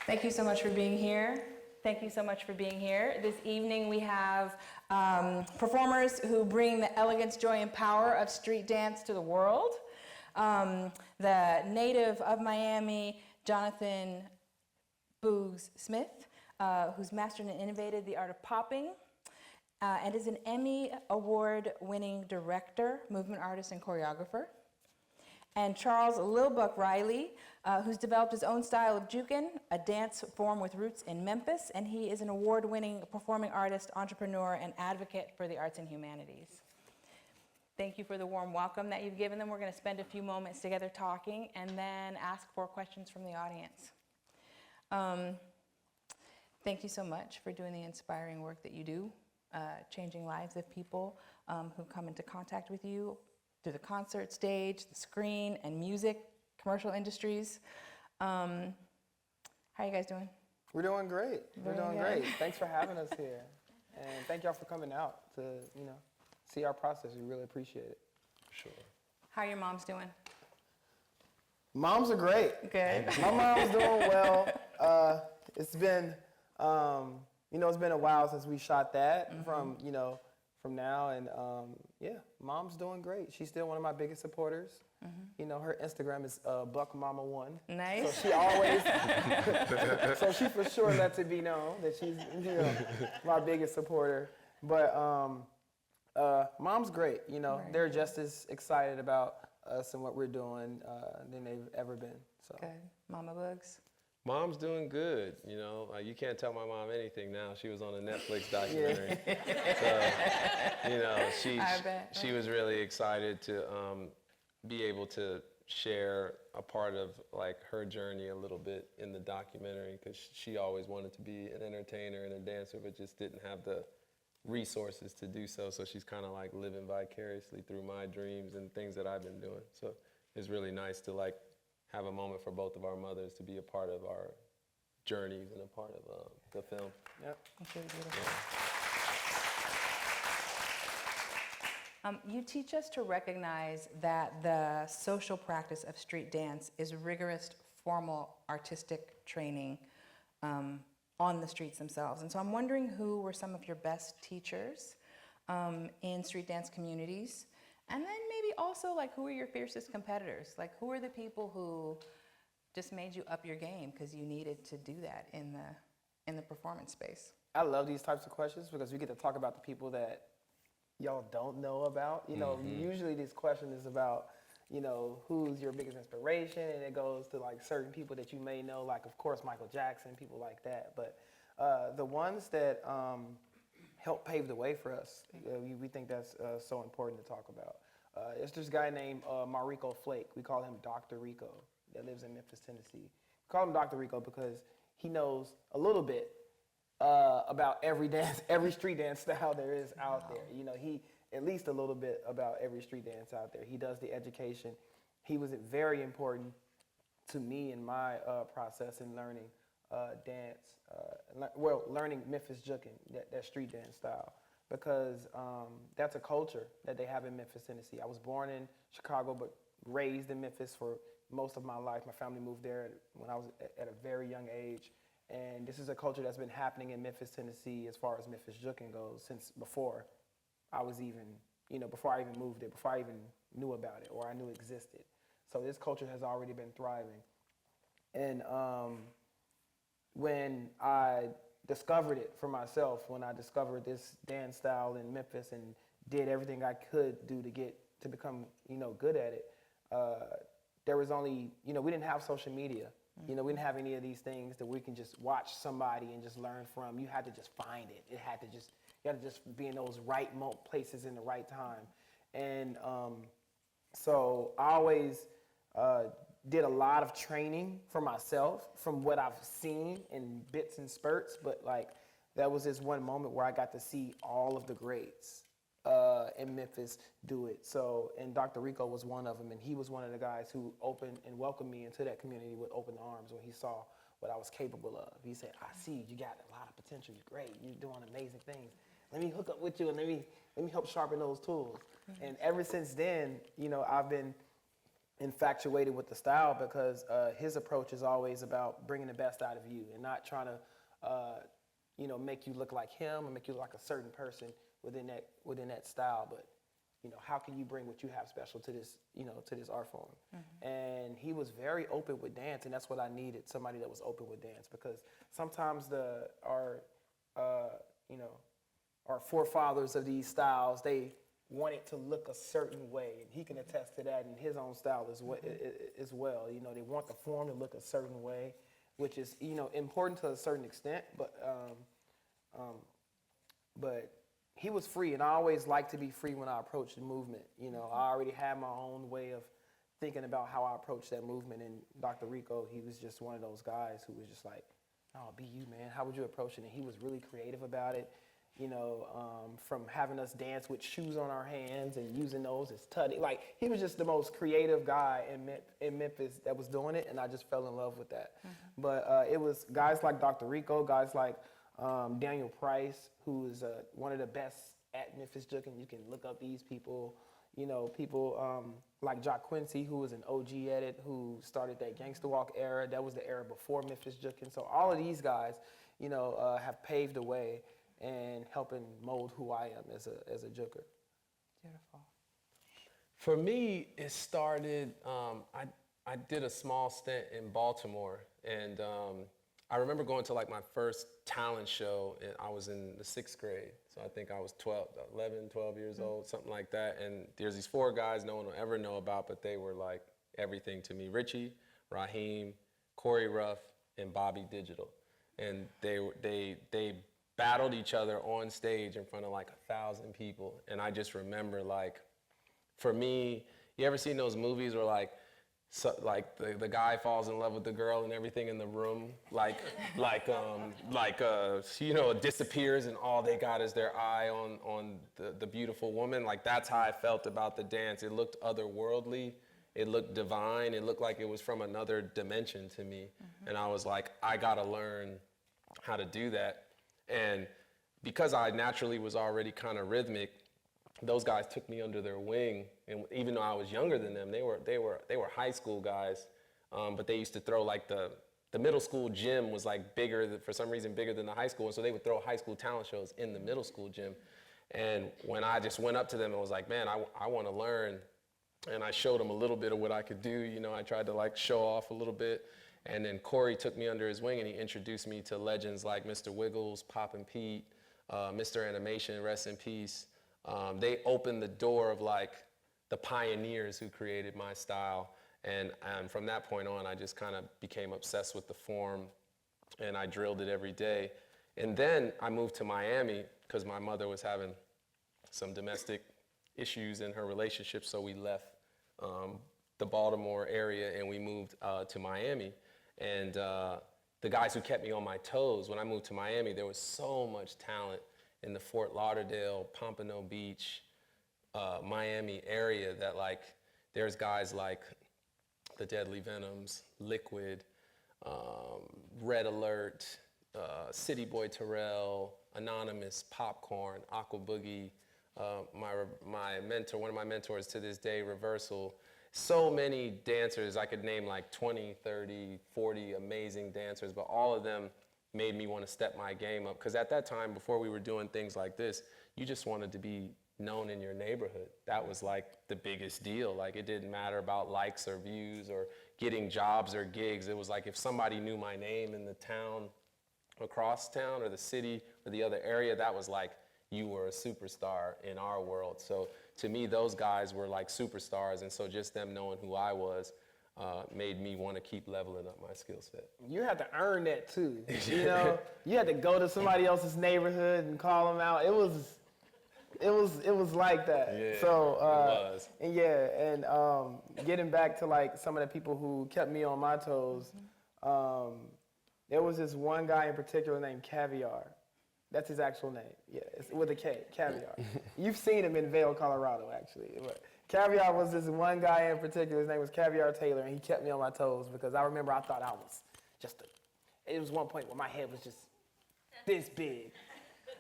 Thank you so much for being here. Thank you so much for being here. This evening we have performers who bring the elegance, joy, and power of street dance to the world. The native of Miami, Jon Boogz Smith, who's mastered and innovated the art of popping, and is an Emmy Award-winning director, movement artist, and choreographer. And Charles Lil Buck Riley, who's developed his own style of jukin, a dance form with roots in Memphis, and he is an award-winning performing artist, entrepreneur, and advocate for the arts and humanities. Thank you for the warm welcome that you've given them. We're going to spend a few moments together talking and then ask for questions from the audience. Thank you so much for doing the inspiring work that you do, changing lives of people who come into contact with you through the concert stage, the screen, and music, commercial industries. How are you guys doing? We're doing great. Very We're doing good. great. Thanks for having us here. And thank y'all for coming out to, see our process. We really appreciate it. Sure. How are your moms doing? Moms are great. Good. My mom's doing well. It's been, it's been a while since we shot that from now. And yeah, mom's doing great. She's still one of my biggest supporters. Her Instagram is BuckMama1. Nice. So she always, so she for sure lets it be known that she's, my biggest supporter. But mom's great. They're just as excited about us and what we're doing than they've ever been. So. Good. Mama Boogz? Mom's doing good, you can't tell my mom anything now. She was on a Netflix documentary. So, she was really excited to be able to share a part of her journey a little bit in the documentary, because she always wanted to be an entertainer and a dancer, but just didn't have the resources to do so. So she's kind of living vicariously through my dreams and things that I've been doing. So it's really nice to have a moment for both of our mothers to be a part of our journeys and a part of the film. Yep. That's really beautiful. You teach us to recognize that the social practice of street dance is rigorous, formal, artistic training on the streets themselves. And so I'm wondering who were some of your best teachers in street dance communities? And then maybe also, who are your fiercest competitors? Who are the people who just made you up your game because you needed to do that in the performance space? I love these types of questions because we get to talk about the people that y'all don't know about. Usually this question is about, who's your biggest inspiration, and it goes to certain people that you may know, of course Michael Jackson, people like that. But the ones that helped pave the way for us, we think that's so important to talk about. It's this guy named Mariko Flake. We call him Dr. Rico, that lives in Memphis, Tennessee. We call him Dr. Rico because he knows a little bit about every street dance style there is out there. He at least a little bit about every street dance out there. He does the education. He was very important to me in my process in learning dance. Learning Memphis jukin, that street dance style, because that's a culture that they have in Memphis, Tennessee. I was born in Chicago, but raised in Memphis for most of my life. My family moved there when I was at a very young age. And this is a culture that's been happening in Memphis, Tennessee, as far as Memphis jukin goes, since before I was even, before I even moved there, before I even knew about it or I knew it existed. So this culture has already been thriving. And when I discovered it for myself, when I discovered this dance style in Memphis and did everything I could do to become, good at it, there was only, we didn't have social media. We didn't have any of these things that we can just watch somebody and just learn from. You had to just find it. You had to just be in those right places in the right time. And so I always did a lot of training for myself from what I've seen in bits and spurts, but that was this one moment where I got to see all of the greats in Memphis do it. So, and Dr. Rico was one of them, and he was one of the guys who opened and welcomed me into that community with open arms when he saw what I was capable of. He said, I see you got a lot of potential, you're great, you're doing amazing things. Let me hook up with you and let me help sharpen those tools. And ever since then, I've been infatuated with the style because his approach is always about bringing the best out of you and not trying to, make you look like him or make you look like a certain person within that style. But, how can you bring what you have special to this, to this art form? Mm-hmm. And he was very open with dance, and that's what I needed, somebody that was open with dance, because sometimes our forefathers of these styles, they want it to look a certain way, and he can attest to that in his own style as well. They want the form to look a certain way, which is important to a certain extent. But he was free, and I always like to be free when I approach the movement. I already had my own way of thinking about how I approach that movement. And Dr. Rico, he was just one of those guys who was just like, "Oh, be you, man. How would you approach it?" And he was really creative about it. From having us dance with shoes on our hands and using those as tutty. Like, he was just the most creative guy in Memphis that was doing it, and I just fell in love with that. Mm-hmm. But it was guys like Dr. Rico, guys like Daniel Price, who is one of the best at Memphis Jukin. You can look up these people. People like Jock Quincy, who was an OG at it, who started that Gangsta Walk era. That was the era before Memphis Jukin. So all of these guys, have paved the way and helping mold who I am as a Juker. Beautiful. For me, it started, I did a small stint in Baltimore, and I remember going to like my first talent show, and I was in the 6th grade. So I think I was 12 years old, something like that. And there's these 4 guys no one will ever know about, but they were like everything to me. Richie, Raheem, Corey Ruff, and Bobby Digital. And they battled each other on stage in front of like 1,000 people. And I just remember, like, for me, you ever seen those movies where the guy falls in love with the girl and everything in the room, disappears and all they got is their eye on the beautiful woman? Like, that's how I felt about the dance. It looked otherworldly. It looked divine. It looked like it was from another dimension to me. Mm-hmm. And I was like, I gotta learn how to do that. And because I naturally was already kind of rhythmic, those guys took me under their wing. And even though I was younger than them, they were high school guys, but they used to throw like the middle school gym was like for some reason bigger than the high school, and so they would throw high school talent shows in the middle school gym. And when I just went up to them and was like, "Man, I want to learn," and I showed them a little bit of what I could do. I tried to like show off a little bit. And then Corey took me under his wing and he introduced me to legends like Mr. Wiggles, Pop and Pete, Mr. Animation, rest in peace. They opened the door of like the pioneers who created my style. And from that point on, I just kind of became obsessed with the form and I drilled it every day. And then I moved to Miami because my mother was having some domestic issues in her relationship. So we left the Baltimore area and we moved to Miami. And the guys who kept me on my toes, when I moved to Miami, there was so much talent in the Fort Lauderdale, Pompano Beach, Miami area that like, there's guys like the Deadly Venoms, Liquid, Red Alert, City Boy Terrell, Anonymous, Popcorn, Aqua Boogie, my mentor, one of my mentors to this day, Reversal. So many dancers, I could name like 20, 30, 40 amazing dancers, but all of them made me want to step my game up. Because at that time, before we were doing things like this, you just wanted to be known in your neighborhood. That was like the biggest deal. Like, it didn't matter about likes or views or getting jobs or gigs. It was like if somebody knew my name in the town, across town, or the city or the other area, that was like you were a superstar in our world. So to me, those guys were like superstars, and so just them knowing who I was made me want to keep leveling up my skill set. You had to earn that too. You had to go to somebody else's neighborhood and call them out. It was like that. Yeah, so it was. And getting back to like some of the people who kept me on my toes, there was this one guy in particular named Caviar. That's his actual name. Yeah, it's with a K, Caviar. You've seen him in Vail, Colorado, actually. But Caviar was this one guy in particular. His name was Caviar Taylor, and he kept me on my toes because I remember I thought I was it was one point where my head was just this big.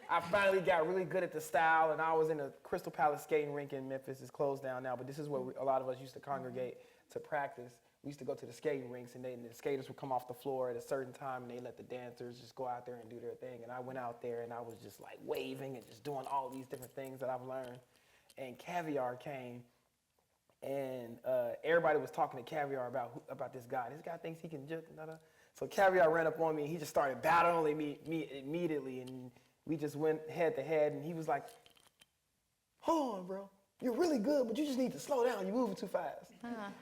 I finally got really good at the style, and I was in a Crystal Palace skating rink in Memphis. It's closed down now, but this is where a lot of us used to congregate. to practice, we used to go to the skating rinks, and the skaters would come off the floor at a certain time, and they let the dancers just go out there and do their thing. And I went out there, and I was just like waving and just doing all these different things that I've learned. And Caviar came, and everybody was talking to Caviar about this guy. This guy thinks he can jump. So Caviar ran up on me, and he just started battling me immediately, and we just went head to head, and he was like, hold on, bro. You're really good, but you just need to slow down. You're moving too fast.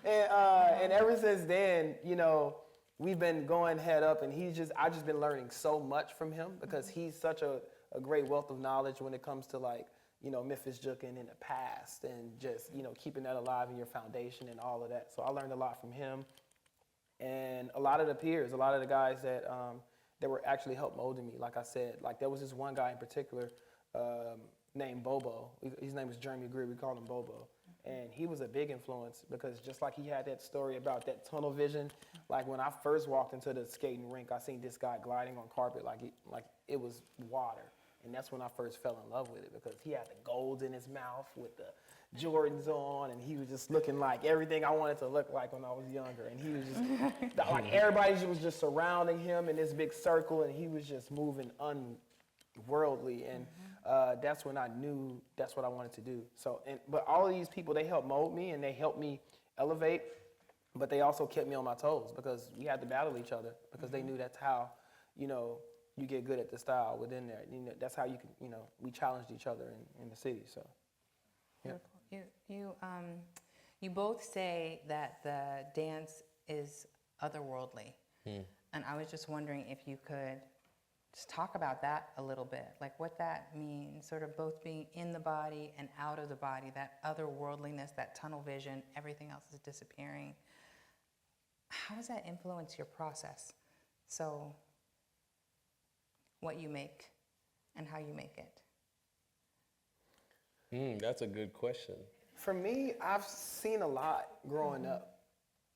And ever since then, you know, we've been going head up, and I've just been learning so much from him because he's such a great wealth of knowledge when it comes to, like, you know, Memphis juking in the past and just, you know, keeping that alive in your foundation and all of that. So I learned a lot from him and a lot of the peers, a lot of the guys that were actually help molding me. Like I said, like there was this one guy in particular named Bobo. His name was Jeremy Greer. We called him Bobo. And he was a big influence because just like he had that story about that tunnel vision, like when I first walked into the skating rink, I seen this guy gliding on carpet like it was water. And that's when I first fell in love with it because he had the golds in his mouth with the Jordans on, and he was just looking like everything I wanted to look like when I was younger. And he was just, like everybody was just surrounding him in this big circle, and he was just moving unworldly. And that's when I knew that's what I wanted to do. So, but all of these people, they helped mold me, and they helped me elevate, but they also kept me on my toes because we had to battle each other because they knew that's how, you know, you get good at the style within there. You know, that's how you can, you know, we challenged each other in the city, so. Yeah. You both say that the dance is otherworldly. And I was just wondering if you could just talk about that a little bit, like what that means, sort of both being in the body and out of the body, that otherworldliness, that tunnel vision, everything else is disappearing. How does that influence your process? So, what you make and how you make it? That's a good question. For me, I've seen a lot growing up,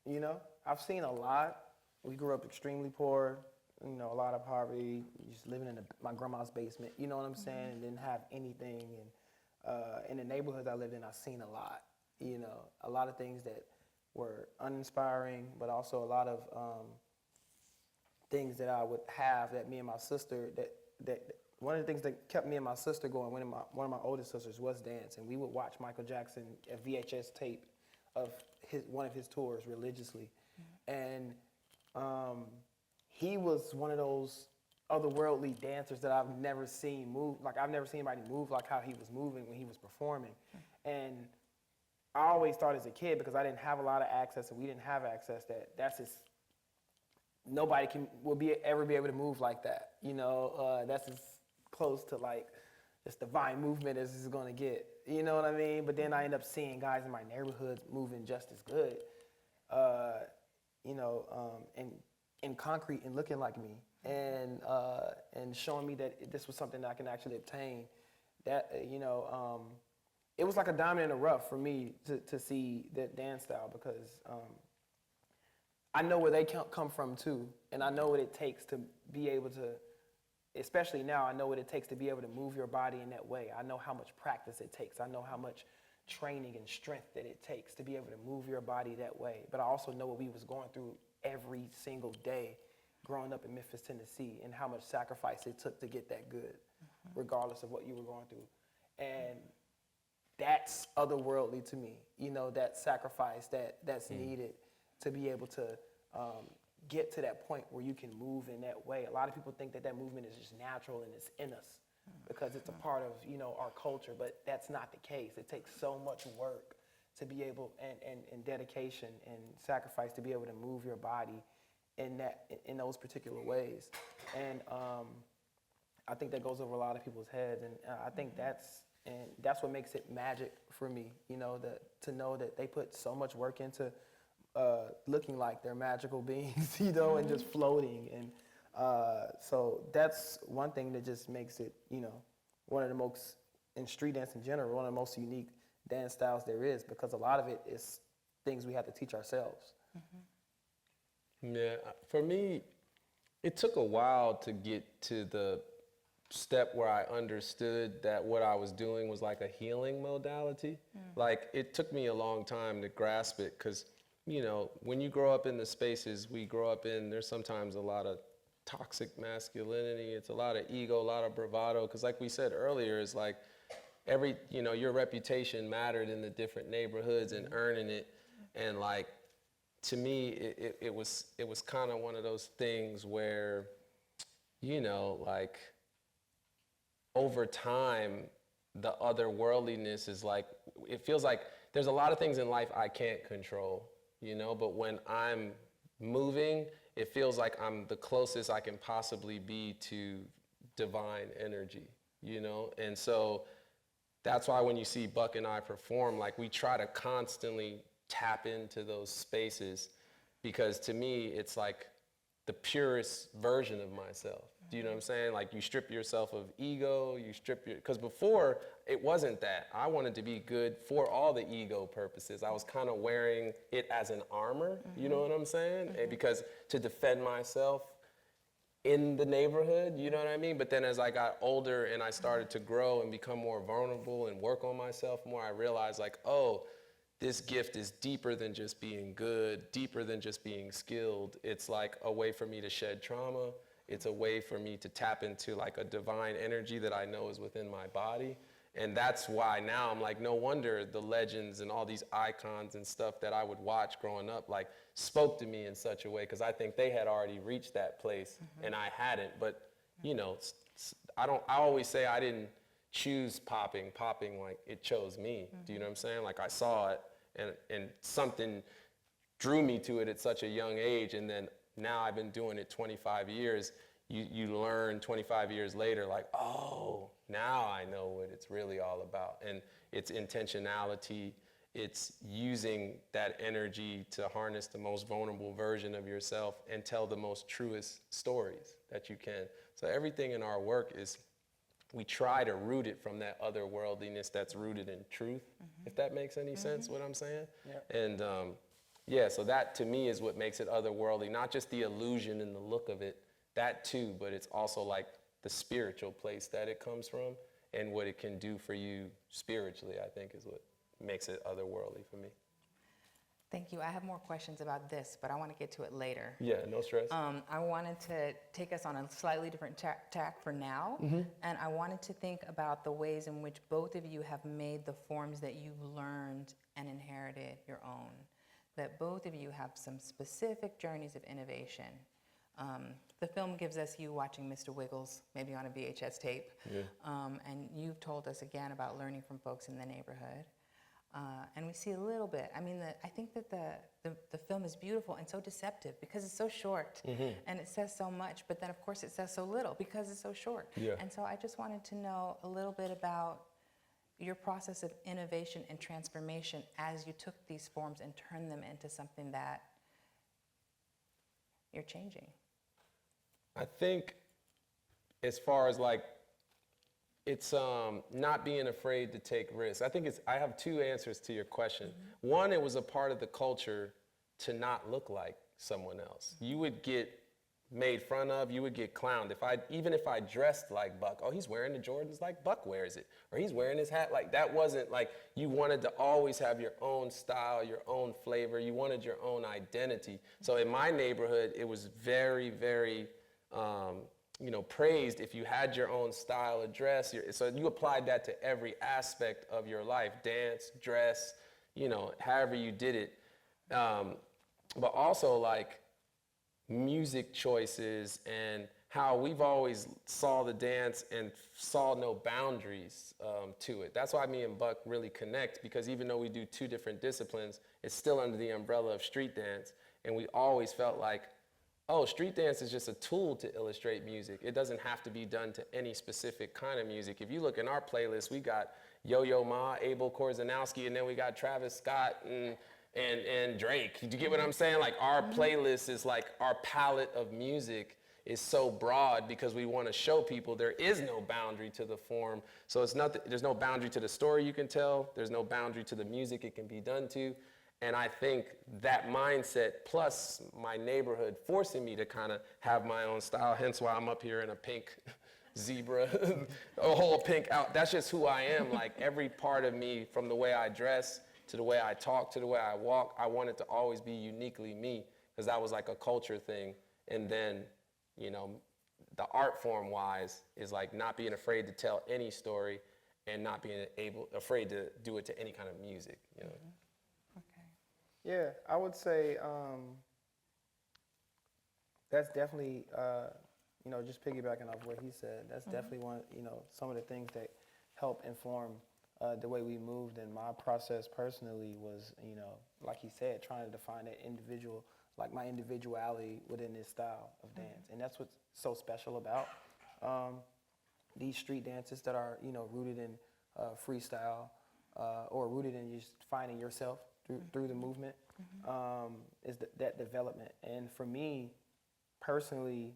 you know? I've seen a lot. We grew up extremely poor, you know, a lot of poverty, just living in my grandma's basement, you know what I'm saying? And didn't have anything. And in the neighborhoods I lived in, I've seen a lot, you know, a lot of things that were uninspiring, but also a lot of things that I would have that me and my sister, that one of the things that kept me and my sister going, one of my oldest sisters was dance, and we would watch Michael Jackson, a VHS tape of one of his tours religiously. And he was one of those otherworldly dancers that I've never seen move. Like, I've never seen anybody move like how he was moving when he was performing. And I always thought as a kid, because I didn't have a lot of access and we didn't have access, that's just, nobody will ever be able to move like that. You know, that's as close to like this divine movement as it's gonna get. You know what I mean? But then I end up seeing guys in my neighborhoods moving just as good, you know, and in concrete and looking like me, and showing me that this was something that I can actually obtain. That, you know, it was like a diamond in the rough for me to see that dance style because I know where they come from too, and I know what it takes to be able to, especially now, I know what it takes to be able to move your body in that way. I know how much practice it takes. I know how much training and strength that it takes to be able to move your body that way. But I also know what we was going through every single day growing up in Memphis, Tennessee, and how much sacrifice it took to get that good, regardless of what you were going through. And that's otherworldly to me, you know, that sacrifice that's needed to be able to get to that point where you can move in that way. A lot of people think that movement is just natural and it's in us because it's a part of, you know, our culture, but that's not the case. It takes so much work to be able, and dedication and sacrifice to be able to move your body in those particular ways. And I think that goes over a lot of people's heads, and I think that's what makes it magic for me, you know, to know that they put so much work into looking like they're magical beings, you know, and just floating. And so that's one thing that just makes it, you know, one of the most, in street dance in general, one of the most unique dance styles there is, because a lot of it is things we have to teach ourselves. Yeah, for me, it took a while to get to the step where I understood that what I was doing was like a healing modality. Like, it took me a long time to grasp it, because you know, when you grow up in the spaces we grow up in, there's sometimes a lot of toxic masculinity. It's a lot of ego, a lot of bravado. Because like we said earlier, it's like you know, your reputation mattered in the different neighborhoods and earning it. And like, to me, it was kind of one of those things where, you know, like over time, the otherworldliness is like, it feels like there's a lot of things in life I can't control, you know, but when I'm moving, it feels like I'm the closest I can possibly be to divine energy, you know? And so that's why when you see Buck and I perform, like we try to constantly tap into those spaces, because to me, it's like the purest version of myself. Do you know what I'm saying? Like you strip yourself of ego, because before it wasn't that. I wanted to be good for all the ego purposes. I was kind of wearing it as an armor, you know what I'm saying? And because to defend myself in the neighborhood, you know what I mean? But then as I got older and I started to grow and become more vulnerable and work on myself more, I realized like, oh, this gift is deeper than just being good, deeper than just being skilled. It's like a way for me to shed trauma. It's a way for me to tap into like a divine energy that I know is within my body. And that's why now I'm like, no wonder the legends and all these icons and stuff that I would watch growing up like spoke to me in such a way, because I think they had already reached that place and I hadn't. But you know, I always say I didn't choose popping like it chose me. Do you know what I'm saying? Like I saw it and something drew me to it at such a young age, and then now I've been doing it 25 years. You learn 25 years later, like, oh, now I know what it's really all about. And it's intentionality. It's using that energy to harness the most vulnerable version of yourself and tell the most truest stories that you can. So everything in our work is, we try to root it from that otherworldliness that's rooted in truth, if that makes any sense, what I'm saying. Yeah. And yeah, so that to me is what makes it otherworldly, not just the illusion and the look of it, that too, but it's also like the spiritual place that it comes from and what it can do for you spiritually, I think is what makes it otherworldly for me. Thank you. I have more questions about this, but I want to get to it later. Yeah, no stress. I wanted to take us on a slightly different tack for now, and I wanted to think about the ways in which both of you have made the forms that you've learned and inherited your own, that both of you have some specific journeys of innovation. The film gives us you watching Mr. Wiggles, maybe on a VHS tape, and you've told us again about learning from folks in the neighborhood. And we see a little bit. I mean, I think that the film is beautiful and so deceptive because it's so short, and it says so much, but then of course it says so little because it's so short. Yeah. And so I just wanted to know a little bit about your process of innovation and transformation as you took these forms and turned them into something that you're changing. I think as far as like, it's not being afraid to take risks. I think I have two answers to your question. One, it was a part of the culture to not look like someone else. You would get made fun of, you would get clowned. Even if I dressed like Buck, oh, he's wearing the Jordans like Buck wears it, or he's wearing his hat like, that wasn't like, you wanted to always have your own style, your own flavor, you wanted your own identity. So in my neighborhood, it was very, very, praised if you had your own style of dress. So you applied that to every aspect of your life, dance, dress, however you did it. But also like music choices and how we've always saw the dance and saw no boundaries to it. That's why me and Buck really connect, because even though we do two different disciplines, it's still under the umbrella of street dance. And we always felt like, oh, street dance is just a tool to illustrate music. It doesn't have to be done to any specific kind of music. If you look in our playlist, we got Yo-Yo Ma, Abel Korzanowski, and then we got Travis Scott and Drake. Do you get what I'm saying? Like our playlist is like, our palette of music is so broad because we want to show people there is no boundary to the form. So there's no boundary to the story you can tell. There's no boundary to the music it can be done to. And I think that mindset, plus my neighborhood forcing me to kind of have my own style, hence why I'm up here in a pink zebra, a whole pink out. That's just who I am. Like every part of me, from the way I dress, to the way I talk, to the way I walk. I wanted to always be uniquely me, because that was like a culture thing. And then, you know, the art form wise is like not being afraid to tell any story and not being afraid to do it to any kind of music, you know. Okay. Yeah, I would say that's definitely, you know, just piggybacking off what he said, that's definitely one, you know, some of the things that help inform the way we moved. And my process personally was, you know, like he said, trying to define that individual, like my individuality within this style of dance. And that's what's so special about these street dances that are, you know, rooted in freestyle or rooted in just finding yourself through the movement, is that development. And for me, personally,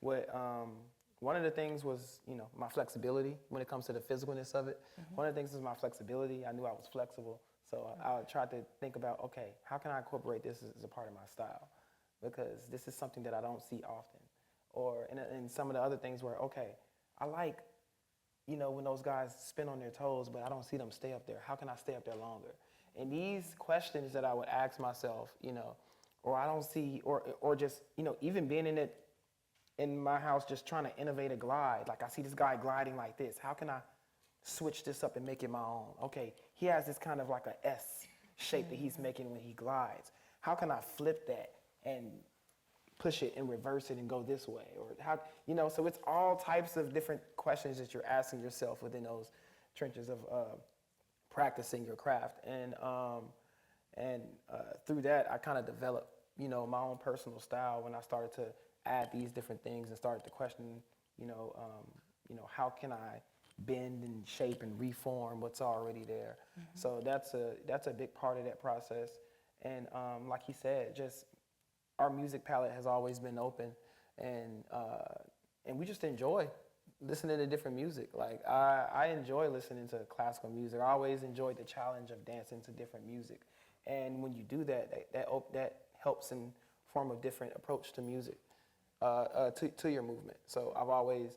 what one of the things was, you know, my flexibility when it comes to the physicalness of it. One of the things was my flexibility. I knew I was flexible, so I tried to think about, okay, how can I incorporate this as a part of my style? Because this is something that I don't see often. Or and some of the other things were, okay, I like, you know, when those guys spin on their toes, but I don't see them stay up there. How can I stay up there longer? And these questions that I would ask myself, you know, or I don't see, or just, you know, even being in my house just trying to innovate a glide. Like I see this guy gliding like this. How can I switch this up and make it my own? Okay, he has this kind of like a S shape that he's making when he glides. How can I flip that and push it and reverse it and go this way? Or how, you know, so it's all types of different questions that you're asking yourself within those trenches of practicing your craft. And through that, I kind of developed, you know, my own personal style when I started to add these different things and started to question, you know, how can I bend and shape and reform what's already there? So that's a big part of that process. And like he said, just our music palette has always been open, and we just enjoy listening to different music. Like I enjoy listening to classical music. I always enjoyed the challenge of dancing to different music. And when you do that, that helps in form a different approach to music, to your movement. So I've always,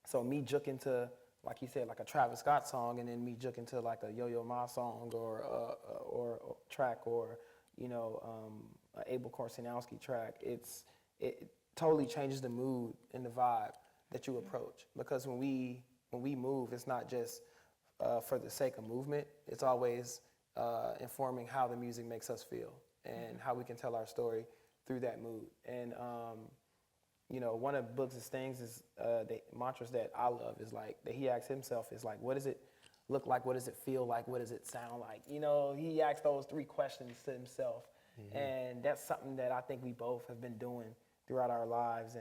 so me juking to, like he said, like a Travis Scott song, and then me juking to like a Yo-Yo Ma song or track, or, you know, Abel Korsinowski track, it totally changes the mood and the vibe that you approach. Because when we move, it's not just for the sake of movement. It's always informing how the music makes us feel and how we can tell our story through that mood. And you know, one of Boogz' things is the mantras that I love is like that he asks himself is like, what does it look like? What does it feel like? What does it sound like? You know, he asks those 3 questions to himself. And that's something that I think we both have been doing throughout our lives,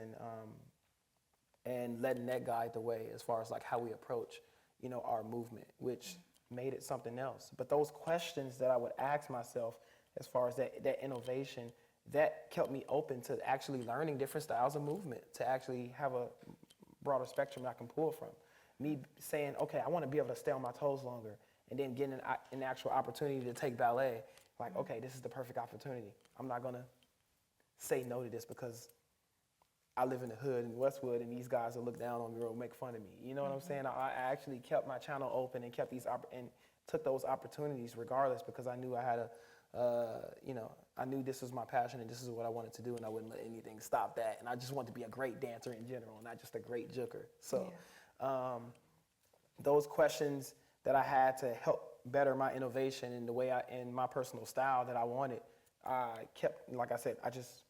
and letting that guide the way as far as like how we approach, you know, our movement, which made it something else. But those questions that I would ask myself as far as that innovation, that kept me open to actually learning different styles of movement, to actually have a broader spectrum I can pull from. Me saying, okay, I want to be able to stay on my toes longer, and then getting an actual opportunity to take ballet. Like, okay, this is the perfect opportunity. I'm not gonna say no to this because I live in the hood in Westwood and these guys will look down on me or make fun of me. You know what I'm saying? I actually kept my channel open and kept and took those opportunities regardless, because I knew I had you know, I knew this was my passion and this is what I wanted to do, and I wouldn't let anything stop that. And I just wanted to be a great dancer in general, not just a great jooker. So those questions that I had to help better my innovation and the way in my personal style that I wanted, I kept, like I said, I just,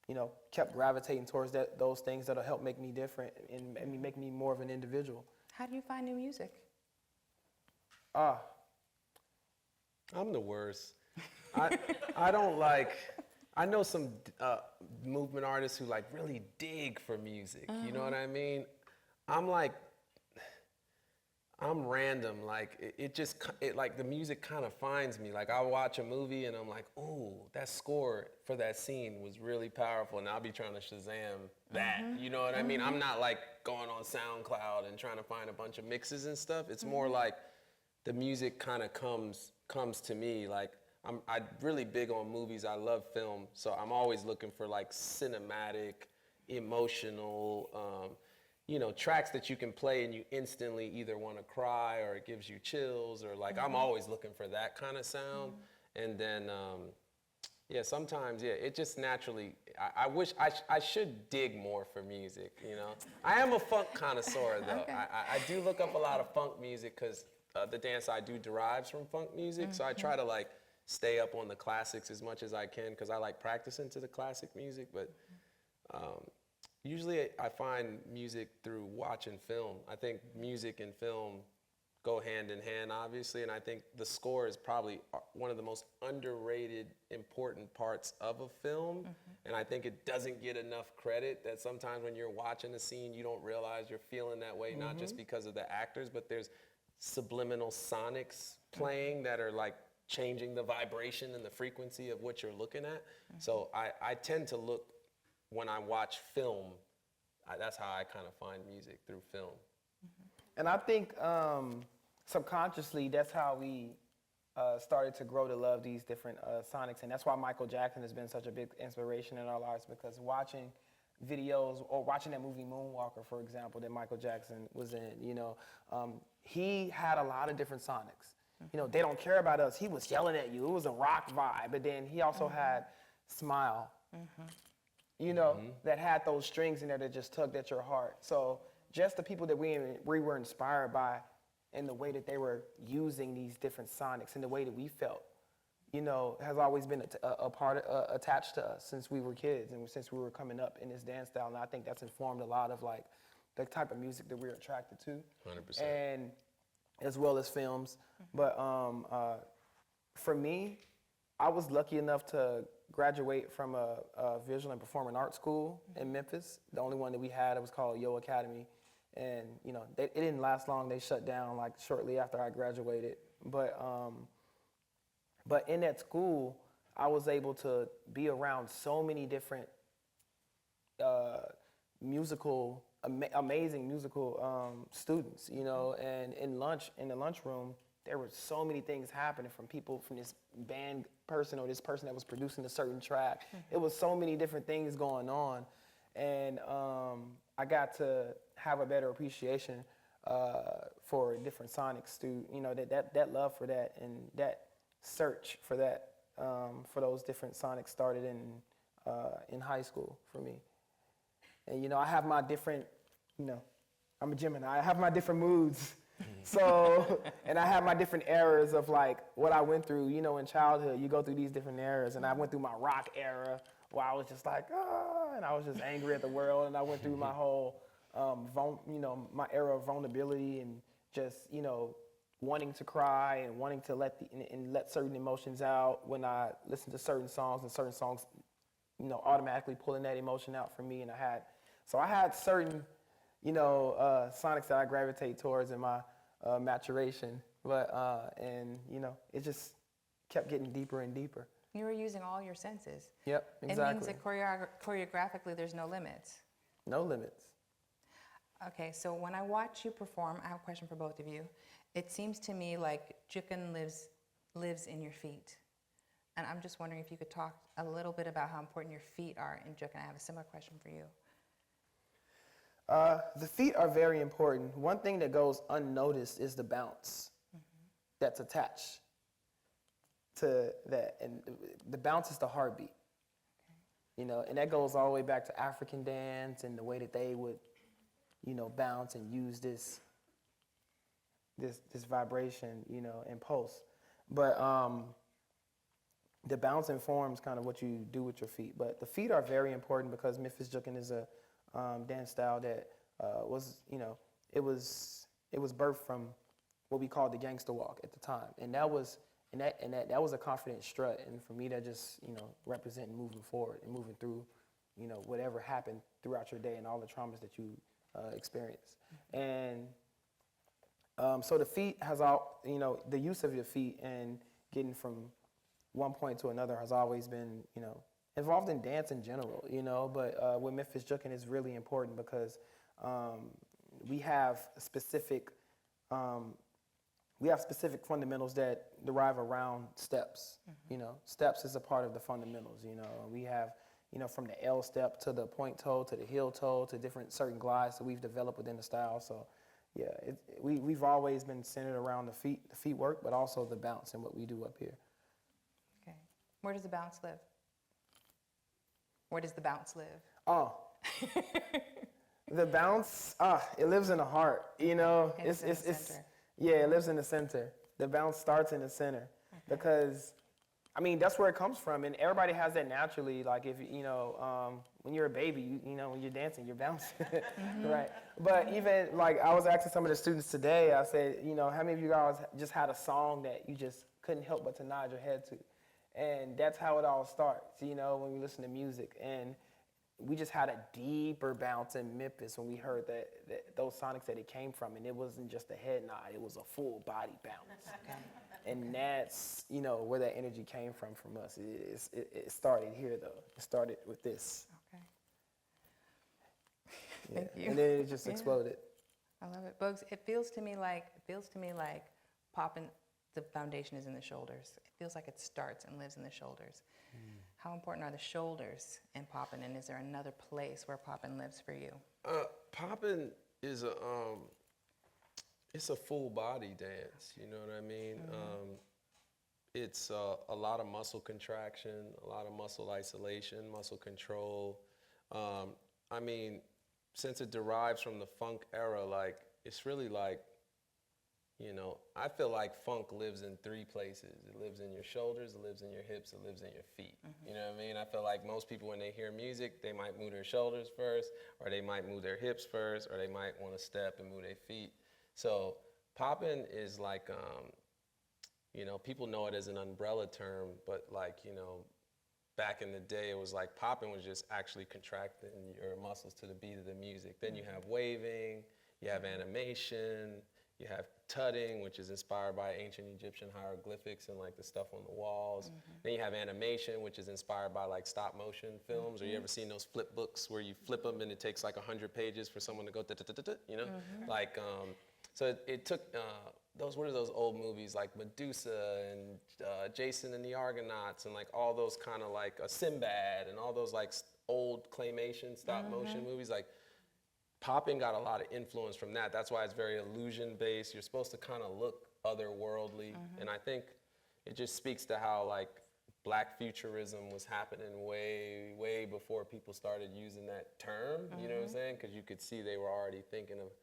you know, kept gravitating towards those things that'll help make me different and make me more of an individual. How do you find new music? I'm the worst. I don't like, I know some movement artists who like really dig for music, you know what I mean? I'm like, I'm random, like it like the music kind of finds me. Like I'll watch a movie and I'm like, ooh, that score for that scene was really powerful, and I'll be trying to Shazam that, you know what I mean? I'm not like going on SoundCloud and trying to find a bunch of mixes and stuff. It's more like the music kind of comes to me. Like I'm really big on movies. I love film, so I'm always looking for like cinematic, emotional, tracks that you can play and you instantly either want to cry or it gives you chills or like, I'm always looking for that kind of sound. And then, sometimes, it just naturally, I wish, I should dig more for music, I am a funk connoisseur though. Okay. I do look up a lot of funk music because the dance I do derives from funk music. So I try to like stay up on the classics as much as I can because I like practicing to the classic music. But usually I find music through watching film. I think music and film go hand in hand, obviously, and I think the score is probably one of the most underrated, important parts of a film, and I think it doesn't get enough credit that sometimes when you're watching a scene, you don't realize you're feeling that way, not just because of the actors, but there's subliminal sonics playing that are like changing the vibration and the frequency of what you're looking at. So I tend to look, when I watch film, that's how I kind of find music, through film. And I think subconsciously, that's how we started to grow to love these different sonics. And that's why Michael Jackson has been such a big inspiration in our lives, because watching videos or watching that movie Moonwalker, for example, that Michael Jackson was in, he had a lot of different sonics. They Don't Care About Us, he was yelling at you. It was a rock vibe. But then he also had Smile, that had those strings in there that just tugged at your heart. So just the people that we were inspired by and the way that they were using these different sonics and the way that we felt, has always been a part attached to us since we were kids and since we were coming up in this dance style. And I think that's informed a lot of like the type of music that we're attracted to. 100%. And as well as films. But for me, I was lucky enough to graduate from a visual and performing arts school in Memphis. The only one that we had, it was called Yo Academy. And, it didn't last long. They shut down like shortly after I graduated. But in that school, I was able to be around so many different amazing musical students, and in the lunchroom, there were so many things happening from people, from this band person or this person that was producing a certain track. It was so many different things going on. And I got to have a better appreciation for different sonics, that love for that and that search for that, for those different sonics started in high school for me. And I have my different, I'm a Gemini, I have my different moods. So, and I have my different eras of like what I went through, in childhood. You go through these different eras, and I went through my rock era where I was just like, and I was just angry at the world, and I went through my whole, my era of vulnerability and just, wanting to cry and wanting to let certain emotions out when I listen to certain songs, and certain songs, automatically pulling that emotion out for me. And I had certain, sonics that I gravitate towards in my maturation, but it just kept getting deeper and deeper. You were using all your senses. Yep, exactly. It means that choreographically there's no limits. No limits. Okay, so when I watch you perform, I have a question for both of you. It seems to me like jukin lives in your feet. And I'm just wondering if you could talk a little bit about how important your feet are in jukin. I have a similar question for you. The feet are very important. One thing that goes unnoticed is the bounce that's attached to that. And the bounce is the heartbeat. And that goes all the way back to African dance and the way that they would, bounce and use this vibration, and pulse. But the bounce informs kind of what you do with your feet. But the feet are very important because Memphis jukin is a dance style that was birthed from what we called the gangster walk at the time, and that was a confident strut, and for me that just representing moving forward and moving through whatever happened throughout your day and all the traumas that you experience. And so the feet has all the use of your feet and getting from one point to another has always been involved in dance in general, but with Memphis jukin is really important because we have specific fundamentals that derive around steps. Steps is a part of the fundamentals. We have from the L step to the point toe to the heel toe to different certain glides that we've developed within the style. So yeah, we've always been centered around the feet work, but also the bounce and what we do up here. Okay. Where does the bounce live? Where does the bounce live? Oh, the bounce, it lives in the heart, It's in the center. Yeah, it lives in the center. The bounce starts in the center because, that's where it comes from. And everybody has that naturally. Like if, when you're a baby, when you're dancing, you're bouncing, right? But even like I was asking some of the students today, I said, how many of you guys just had a song that you just couldn't help but to nod your head to? And that's how it all starts, when we listen to music. And we just had a deeper bounce in Memphis when we heard that those sonics that it came from. And it wasn't just a head nod, it was a full body bounce. Okay. And that's, where that energy came from us. It started here, though. It started with this. Okay. Yeah. Thank you. And then it just exploded. I love it. Boogz, it feels to me like popping, the foundation is in the shoulders. It feels like it starts and lives in the shoulders. How important are the shoulders in poppin', and is there another place where poppin' lives for you? Poppin' is it's a full body dance, you know what I mean? It's a lot of muscle contraction, a lot of muscle isolation, muscle control. Since it derives from the funk era, it's really I feel like funk lives in three places. It lives in your shoulders, it lives in your hips, it lives in your feet. You know what I mean? I feel like most people, when they hear music, they might move their shoulders first, or they might move their hips first, or they might want to step and move their feet. So poppin' is like, people know it as an umbrella term, but back in the day, it was like poppin' was just actually contracting your muscles to the beat of the music. Then you have waving, you have animation, you have tutting, which is inspired by ancient Egyptian hieroglyphics and the stuff on the walls. Then you have animation, which is inspired by stop motion films. Or you ever seen those flip books where you flip them and it takes 100 pages for someone to go So it took what are those old movies like Medusa and Jason and the Argonauts and all those kind of Sinbad and all those old claymation stop motion movies Poppin' got a lot of influence from that. That's why it's very illusion-based. You're supposed to kind of look otherworldly. And I think it just speaks to how Black futurism was happening way, way before people started using that term, you know what I'm saying? Because you could see they were already thinking of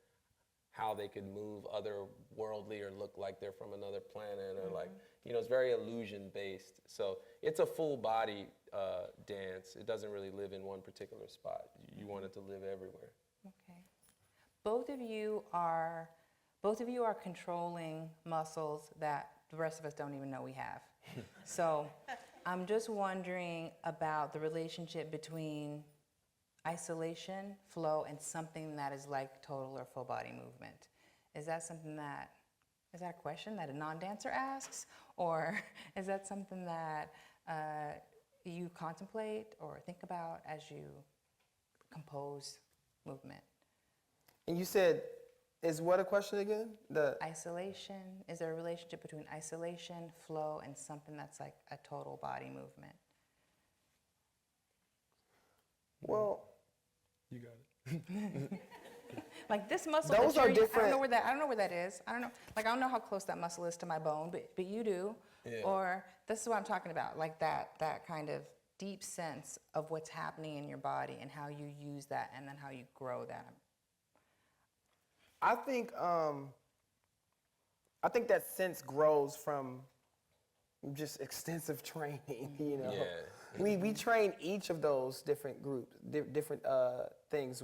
how they could move otherworldly or look like they're from another planet or it's very illusion-based. So it's a full body dance. It doesn't really live in one particular spot. You want it to live everywhere. Okay. Both of you are controlling muscles that the rest of us don't even know we have. So I'm just wondering about the relationship between isolation, flow, and something that is like total or full body movement. Is that a question that a non-dancer asks? Or is that something that you contemplate or think about as you compose movement? And you said, is what a question again? The isolation. Is there a relationship between isolation, flow, and something that's like a total body movement? Well, you got it. Like this muscle. Those are different. I don't know where that is. I don't know. I don't know how close that muscle is to my bone, but you do. Yeah. Or this is what I'm talking about. Like that kind of deep sense of what's happening in your body and how you use that, and then how you grow that. I think that sense grows from just extensive training. Yeah. We train each of those different groups, different things.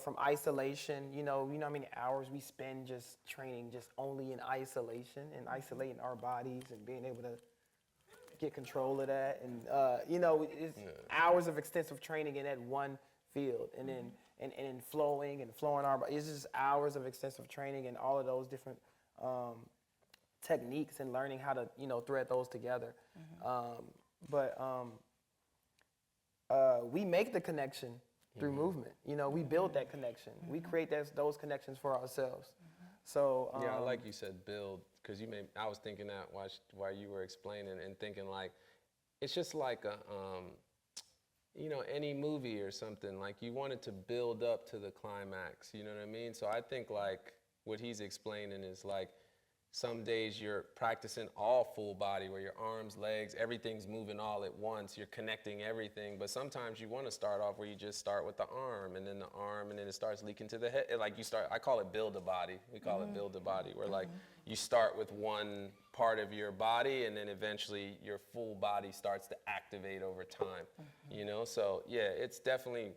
From isolation. How many hours we spend just training, just only in isolation and isolating our bodies and being able to get control of that. And it's hours of extensive training in that one field, and then and flowing our body. It's just hours of extensive training and all of those different techniques and learning how to thread those together. But we make the connection through movement. We build that connection. We create those connections for ourselves. So yeah, like you said, build, because I was thinking that while you were explaining and thinking it's just like you know, any movie or something, like you want it to build up to the climax, you know what I mean? So I think like what he's explaining is like some days you're practicing all full body where your arms, legs, everything's moving all at once, you're connecting everything, but sometimes you want to start off where you just start with the arm and then the arm and then it starts leaking to the head. Like you start, I call it build a body. We call it build a body, where like you start with one part of your body and then eventually your full body starts to activate over time, you know? So yeah, it's definitely,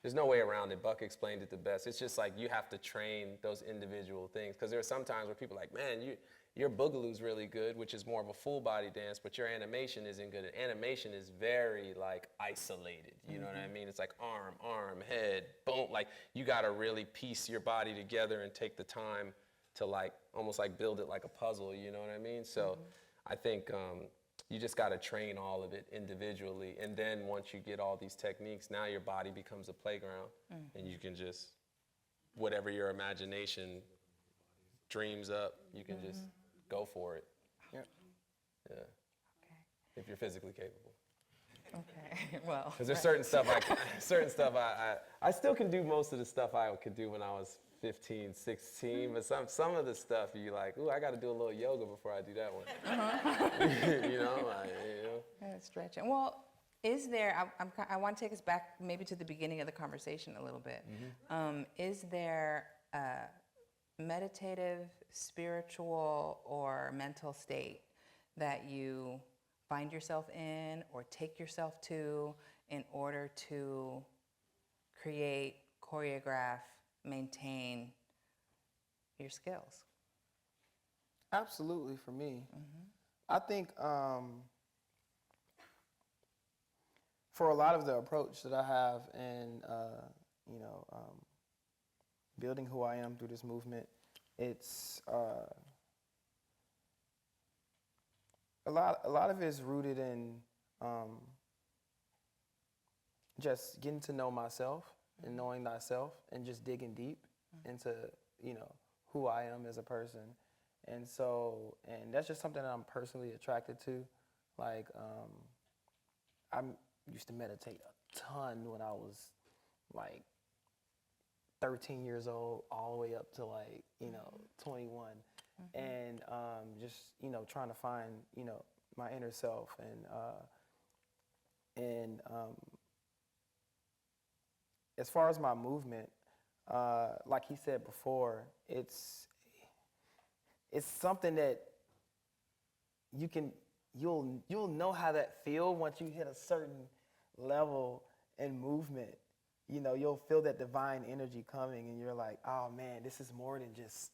there's no way around it. Buck explained it the best. It's just like you have to train those individual things. Because there are some times where people are like, man, your boogaloo's really good, which is more of a full body dance, but your animation isn't good. And animation is very like isolated. You know what I mean? It's like arm, head, boom. Like you got to really piece your body together and take the time to like almost like build it like a puzzle. You know what I mean? So I think you just got to train all of it individually. And then once you get all these techniques, now your body becomes a playground and you can just, whatever your imagination dreams up, you can just go for it. Yep. Yeah. Okay. If you're physically capable. Okay. Well. Because there's certain stuff I still can do most of the stuff I could do when I was 15, 16, but some of the stuff you like, ooh, I got to do a little yoga before I do that one. You know, Stretching. Well, is there? I want to take us back maybe to the beginning of the conversation a little bit. Is there a meditative, spiritual, or mental state that you find yourself in or take yourself to in order to create, choreograph, maintain your skills? Absolutely, for me. I think for a lot of the approach that I have in, you know, building who I am through this movement, it's a lot of it is rooted in just getting to know myself and knowing thyself and just digging deep into, you know, who I am as a person. And so, and that's just something that I'm personally attracted to. Like, I used to meditate a ton when I was like 13 years old, all the way up to like, you know, 21. And just, you know, trying to find, you know, my inner self. And as far as my movement, like he said before, it's something that you'll know how that feel once you hit a certain level in movement. You know, you'll feel that divine energy coming and you're like, oh man, this is more than just,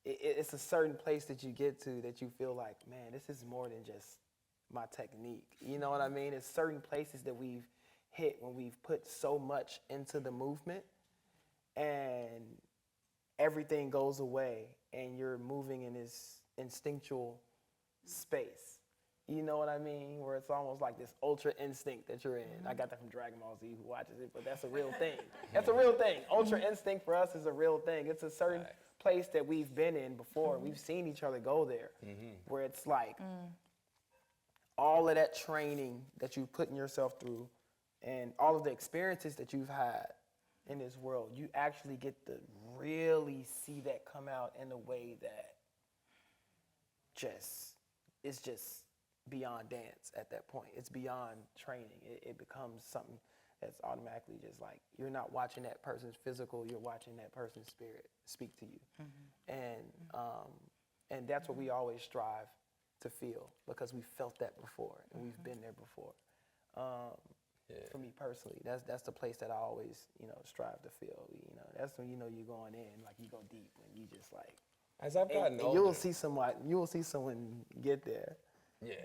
it's a certain place that you get to that you feel like, man, this is more than just my technique. You know what I mean? It's certain places that we've hit when we've put so much into the movement and everything goes away and you're moving in this instinctual space. You know what I mean? Where it's almost like this ultra instinct that you're in. I got that from Dragon Ball Z, who watches it, but that's a real thing. That's a real thing. Ultra instinct for us is a real thing. It's a certain place that we've been in before. We've seen each other go there, where it's like all of that training that you've put yourself through and all of the experiences that you've had in this world, you actually get to really see that come out in a way that it's just beyond dance at that point. It's beyond training. It becomes something that's automatically just like, you're not watching that person's physical, you're watching that person's spirit speak to you. And that's what we always strive to feel, because we felt that before and we've been there before. For me personally, that's the place that I always, you know, strive to feel. You know, that's when you know you're going in, like you go deep, when you just like. As I've gotten older, you will see someone get there. Yeah,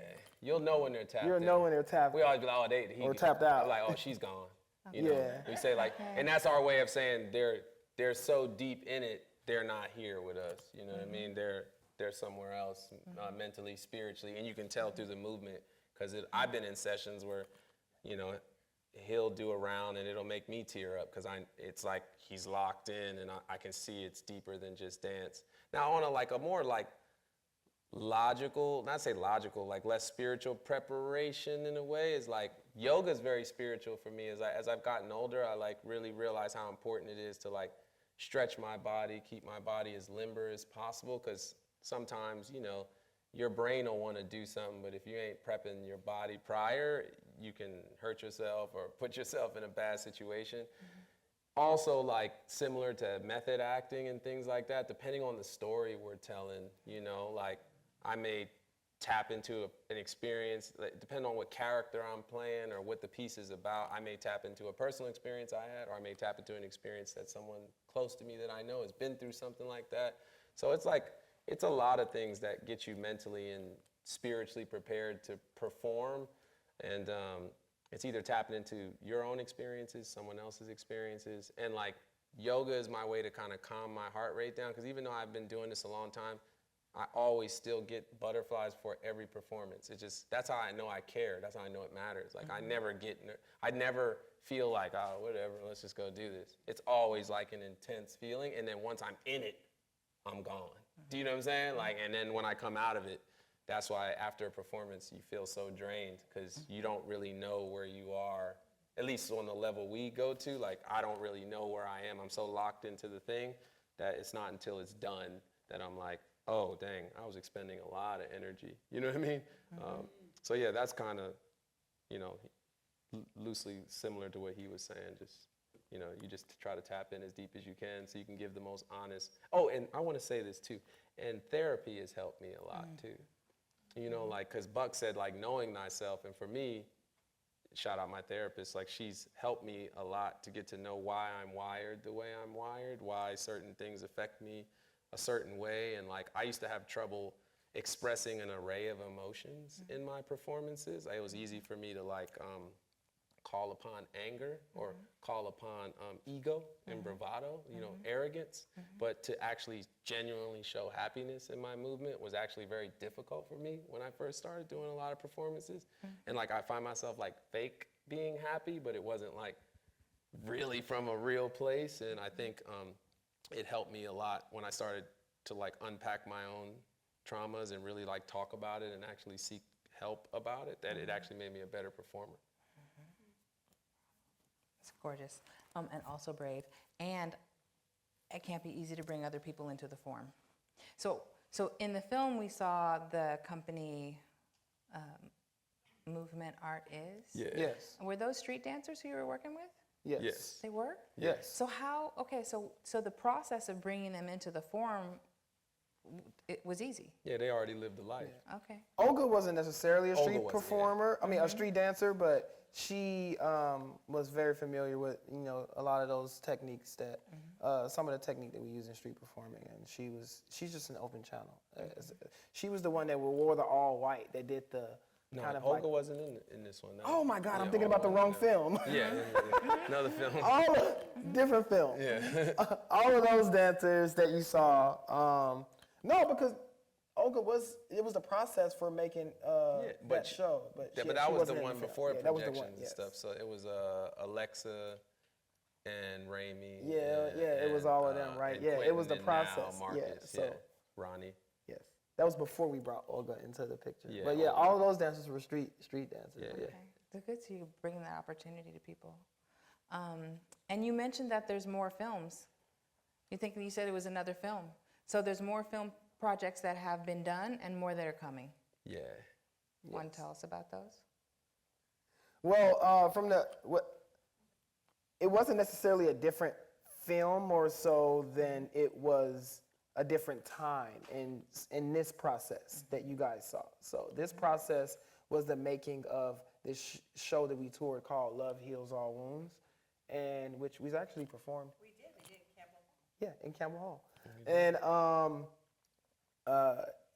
you'll know when they're tapped. You'll know when they're tapped. We always be like, oh, or tapped out. I'm like, oh, she's gone. You know, Yeah. we say like, and that's our way of saying they're so deep in it, they're not here with us. You know what I mean? They're somewhere else, mentally, spiritually, and you can tell through the movement. Because I've been in sessions where, you know, he'll do a round and it'll make me tear up because it's like he's locked in and I can see it's deeper than just dance. Now on a more like logical, not say logical, like less spiritual preparation in a way, is like yoga is very spiritual for me. As I've gotten older, I like really realize how important it is to like stretch my body, keep my body as limber as possible, because sometimes, you know, your brain will want to do something, but if you ain't prepping your body prior, you can hurt yourself or put yourself in a bad situation. Also, like similar to method acting and things like that, depending on the story we're telling, you know, like I may tap into an experience, depending on what character I'm playing or what the piece is about. I may tap into a personal experience I had, or I may tap into an experience that someone close to me that I know has been through something like that. So it's like, it's a lot of things that get you mentally and spiritually prepared to perform. And it's either tapping into your own experiences, someone else's experiences. And like yoga is my way to kind of calm my heart rate down, because even though I've been doing this a long time, I always still get butterflies for every performance. It's just, that's how I know I care. That's how I know it matters. Like I never feel like, oh, whatever, let's just go do this. It's always like an intense feeling. And then once I'm in it, I'm gone. Do you know what I'm saying? Like, and then when I come out of it, that's why after a performance, you feel so drained, because you don't really know where you are, at least on the level we go to. Like, I don't really know where I am. I'm so locked into the thing that it's not until it's done that I'm like, oh, dang, I was expending a lot of energy. You know what I mean? So yeah, that's kind of, you know, loosely similar to what he was saying. Just, you know, you just try to tap in as deep as you can so you can give the most honest. Oh, and I want to say this too. And therapy has helped me a lot too. You know, like, because Buck said, like, knowing thyself. And for me, shout out my therapist, like, she's helped me a lot to get to know why I'm wired the way I'm wired, why certain things affect me a certain way. And like, I used to have trouble expressing an array of emotions in my performances. It was easy for me to like call upon anger or call upon ego and bravado, you know, arrogance. But to actually genuinely show happiness in my movement was actually very difficult for me when I first started doing a lot of performances. And like, I find myself like fake being happy, but it wasn't like really from a real place. And I think it helped me a lot when I started to like unpack my own traumas and really like talk about it and actually seek help about it, that it actually made me a better performer. It's gorgeous, and also brave. And it can't be easy to bring other people into the form. So in the film, we saw the company Movement Art Is. Yeah. Yes. Were those street dancers who you were working with? Yes. Yes. They were? Yes. So how, okay, so the process of bringing them into the form, it was easy. Yeah, they already lived the life. Okay. Olga wasn't necessarily a Olga street wasn't, performer. I mean, a street dancer, but she was very familiar with, you know, a lot of those techniques that, some of the technique that we use in street performing. And she's just an open channel. She was the one that wore the all white, that did the No, kind of Olga like, wasn't in this one. No. oh my God, Yeah, I'm thinking about the Olga wrong wasn't film. Yeah, another film. All different film. Yeah. All of those dancers that you saw. No, because Olga was the process for making that show. But Yeah, she but that was the wasn't in one film. before Yeah, that was the projections one, and stuff. So it was Alexa and Raimi. It was all of them, right? and Yeah, it Quentin, was the and now process. Marcus, So Ronnie. yes, that was before we brought Olga into the picture. Yeah, But yeah, Olga. all of those dancers were street dancers. Yeah. Yeah. Okay. It's good to you bringing that opportunity to people. And you mentioned that there's more films. You said it was another film. So there's more film projects that have been done and more that are coming. Yeah. Want to tell us about those? Well, it wasn't necessarily a different film more so than it was a different time in this process that you guys saw. So this process was the making of this show that we toured called Love Heals All Wounds, and which we actually performed. We did in Campbell Hall. Yeah, in Campbell Hall.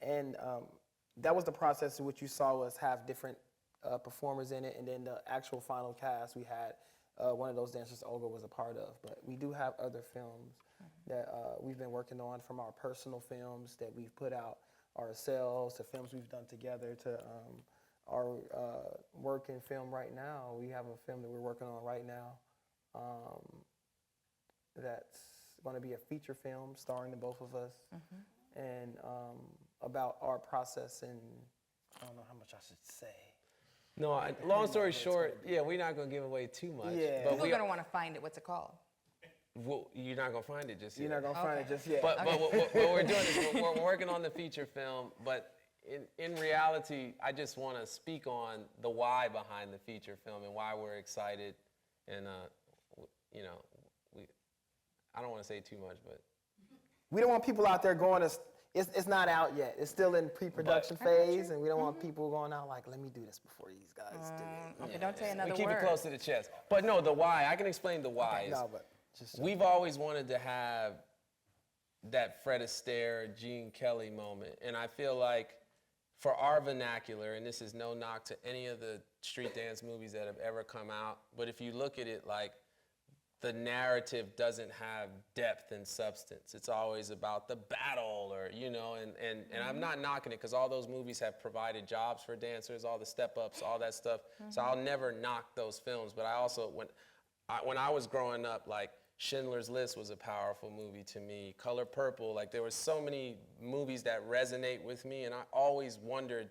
And that was the process in which you saw us have different performers in it, and then the actual final cast, we had one of those dancers Olga was a part of. But we do have other films that we've been working on, from our personal films that we've put out ourselves to films we've done together to our work in film right now. We have a film that we're working on right now that's going to be a feature film starring the both of us, and about our process, and I don't know how much I should say. No, long story short, yeah, we're not gonna give away too much. Yeah. But People are going to want to find it. What's it called? you're not gonna find it just yet. You're not gonna find it just yet. But what we're doing is we're working on the feature film. But in reality, I just want to speak on the why behind the feature film and why we're excited. And you know, I don't want to say too much, but we don't want people out there going to. It's not out yet. It's still in pre-production phase, and we don't want people going out like, let me do this before these guys do it. Okay, don't say another we keep word. it close to the chest. But no, the why. I can explain the why. No, but just We've always wanted to have that Fred Astaire, Gene Kelly moment. And I feel like for our vernacular, and this is no knock to any of the street dance movies that have ever come out, but if you look at it like the narrative doesn't have depth and substance. It's always about the battle or, you know, and I'm not knocking it because all those movies have provided jobs for dancers, all the step-ups, all that stuff. So I'll never knock those films. But I also, when I was growing up, like, Schindler's List was a powerful movie to me. Color Purple, like there were so many movies that resonate with me, and I always wondered,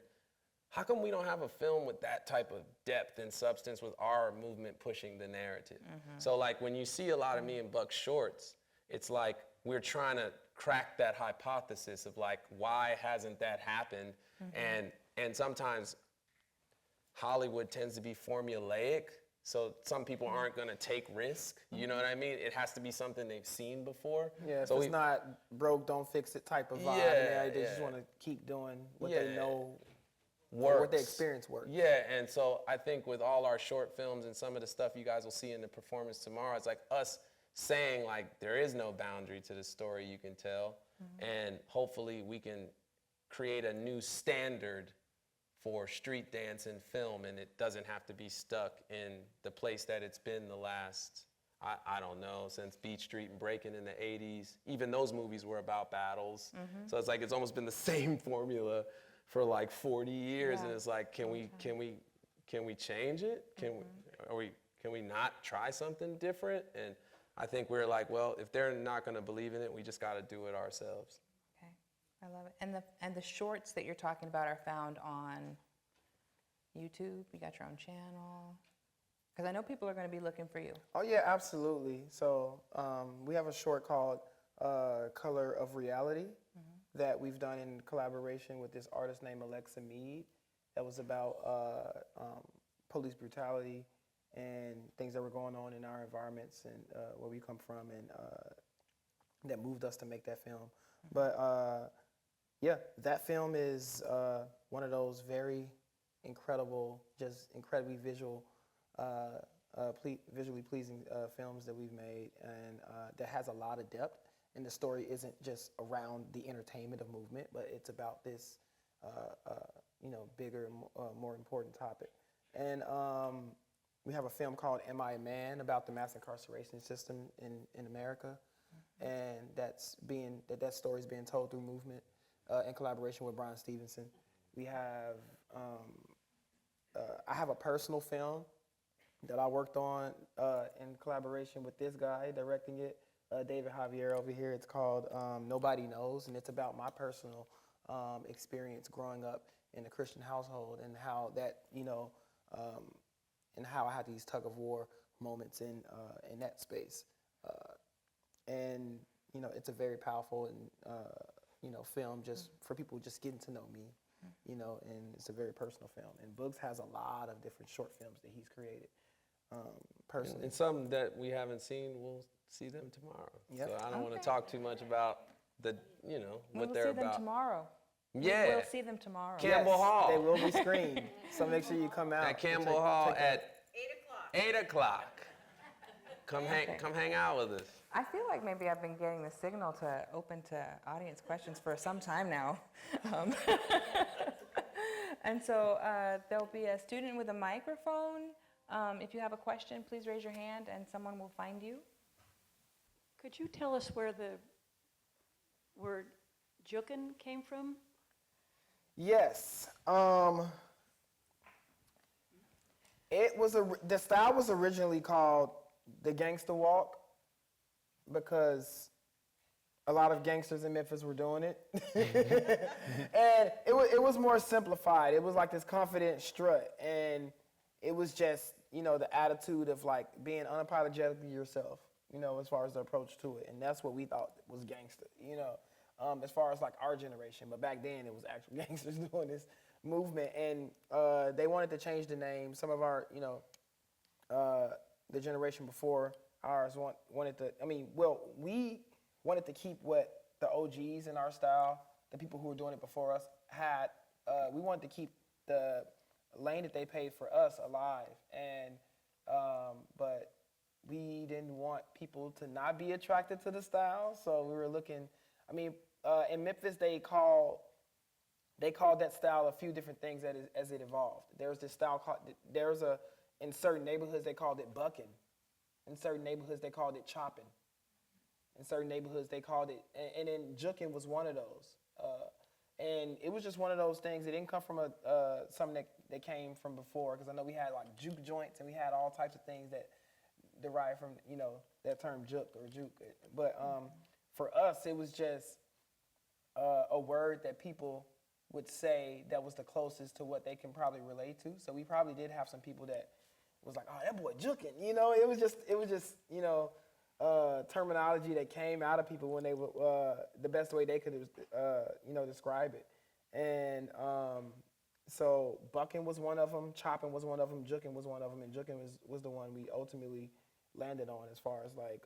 how come we don't have a film with that type of depth and substance with our movement pushing the narrative? So like when you see a lot of me and Buck's shorts, it's like we're trying to crack that hypothesis of like, why hasn't that happened? And sometimes Hollywood tends to be formulaic. So some people aren't gonna take risk, you know what I mean? It has to be something they've seen before. Yeah, so it's not broke, don't fix it type of vibe. Yeah, They just yeah. want to keep doing what Yeah. they know, works. or what they experience works. Yeah, and so I think with all our short films and some of the stuff you guys will see in the performance tomorrow, it's like us saying like there is no boundary to the story you can tell, and hopefully we can create a new standard for street dance and film, and it doesn't have to be stuck in the place that it's been the last, I don't know, since Beach Street and Breaking in the 80s. Even those movies were about battles. So it's like it's almost been the same formula for like 40 years, and it's like, can we change it? Can we not try something different? And I think we're like, well, if they're not gonna believe in it, we just gotta do it ourselves. Okay, I love it. And the shorts that you're talking about are found on YouTube. You got your own channel. Because I know people are going to be looking for you. Oh yeah, absolutely. So we have a short called Color of Reality that we've done in collaboration with this artist named Alexa Mead. That was about police brutality and things that were going on in our environments and where we come from, and that moved us to make that film. But yeah, that film is one of those very incredible, just incredibly visually pleasing films that we've made, and that has a lot of depth. And the story isn't just around the entertainment of movement, but it's about this, bigger, more important topic. And we have a film called Am I a Man? About the mass incarceration system in America, and that story is being told through movement in collaboration with Brian Stevenson. We have I have a personal film that I worked on in collaboration with this guy directing it, David Javier over here. It's called Nobody Knows, and it's about my personal experience growing up in a Christian household, and how that, and how I had these tug of war moments in that space. And it's a very powerful and film just for people just getting to know me, and it's a very personal film. And Boogz has a lot of different short films that he's created personally. And some that we haven't seen, we'll see them tomorrow. Yep. So I don't want to talk too much about what We'll they're see them about. tomorrow. Yeah. We'll see them tomorrow. Campbell Hall. They will be screened, so make sure you come out. At Campbell Hall at 8 o'clock. 8 o'clock. Come hang out with us. I feel like maybe I've been getting the signal to open to audience questions for some time now. And so there'll be a student with a microphone. If you have a question, please raise your hand and someone will find you. Could you tell us where the word jukin came from? Yes. The style was originally called the gangster walk because a lot of gangsters in Memphis were doing it. And it was more simplified. It was like this confident strut. And it was just, you know, the attitude of like being unapologetically yourself, you know, as far as the approach to it. And that's what we thought was gangster, you know, as far as like our generation. But back then it was actual gangsters doing this movement. And they wanted to change the name. Some of our, you know, the generation before ours wanted to, we wanted to keep what the OGs in our style, the people who were doing it before us, had. We wanted to keep the lane that they paved for us alive. And, but we didn't want people to not be attracted to the style. So we were looking, in Memphis, they called that style a few different things as it evolved. There's this style called, in certain neighborhoods, they called it bucking. In certain neighborhoods, they called it chopping. In certain neighborhoods, they called it, and then juking was one of those. And it was just one of those things. It didn't come from something that came from before, because I know we had like juke joints, and we had all types of things that derived from, you know, that term juke or juke. But for us, it was just a word that people would say that was the closest to what they can probably relate to. So we probably did have some people that was like, oh, that boy juking, you know. It was just, you know, terminology that came out of people when they were the best way they could, you know, describe it. And so bucking was one of them, chopping was one of them, juking was one of them, and juking was the one we ultimately landed on as far as like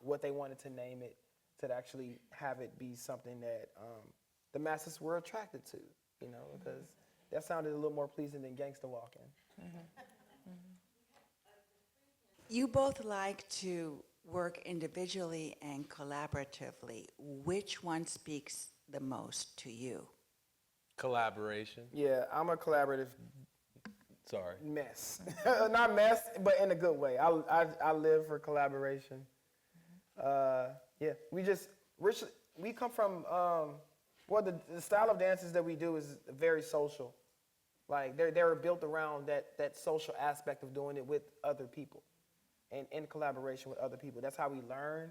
what they wanted to name it, to actually have it be something that the masses were attracted to, you know, because that sounded a little more pleasing than gangsta walking. You both like to work individually and collaboratively. Which one speaks the most to you? Collaboration. Yeah, I'm a collaborative Sorry. mess. Not mess, but in a good way. I live for collaboration. Yeah, we come from, the style of dances that we do is very social. Like they're built around that social aspect of doing it with other people and in collaboration with other people. That's how we learn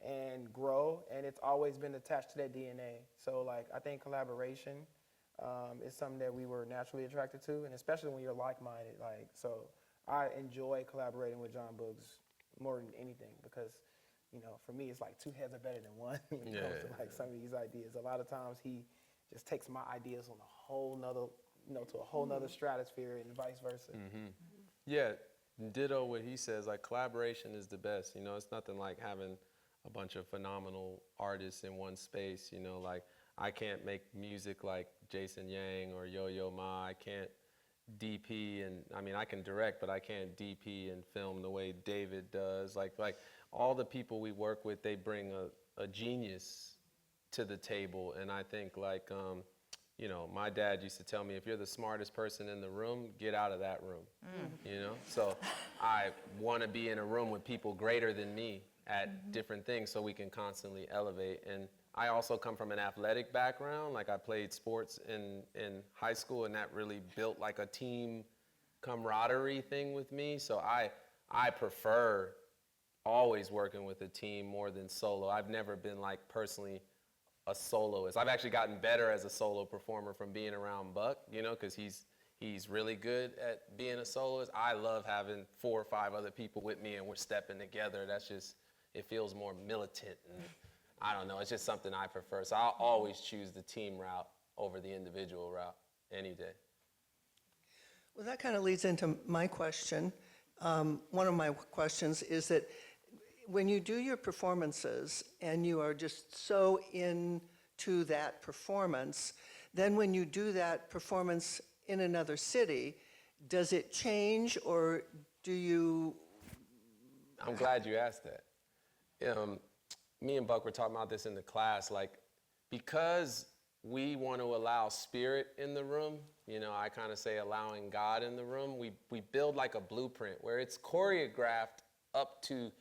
and grow, and it's always been attached to that DNA. So like I think collaboration is something that we were naturally attracted to, and especially when you're like-minded. Like, so I enjoy collaborating with Jon Boogz more than anything, because, you know, for me, it's like two heads are better than one when it comes to like some of these ideas. A lot of times he just takes my ideas on a whole nother, you know, to a whole nother stratosphere, and vice versa. Yeah, ditto what he says. Like, collaboration is the best. You know, it's nothing like having a bunch of phenomenal artists in one space. You know, like I can't make music like Jason Yang or Yo-Yo Ma. I can't DP, and I mean I can direct, but I can't DP and film the way David does. Like all the people we work with, they bring a genius to the table, and I think like you know, my dad used to tell me, if you're the smartest person in the room, get out of that room. You know, so I want to be in a room with people greater than me at different things, so we can constantly elevate. And I also come from an athletic background. Like I played sports in high school, and that really built like a team camaraderie thing with me. So I prefer always working with a team more than solo. I've never been like personally a soloist. I've actually gotten better as a solo performer from being around Buck, you know, because he's really good at being a soloist. I love having 4 or 5 other people with me, and we're stepping together. That's just, it feels more militant, and I don't know, it's just something I prefer. So I'll always choose the team route over the individual route any day. Well, that kind of leads into my question. One of my questions is that when you do your performances and you are just so into that performance, then when you do that performance in another city, does it change, or do you? I'm glad you asked that. Me and Buck were talking about this in the class, like, because we want to allow spirit in the room, you know, I kind of say allowing God in the room, we build like a blueprint where it's choreographed up to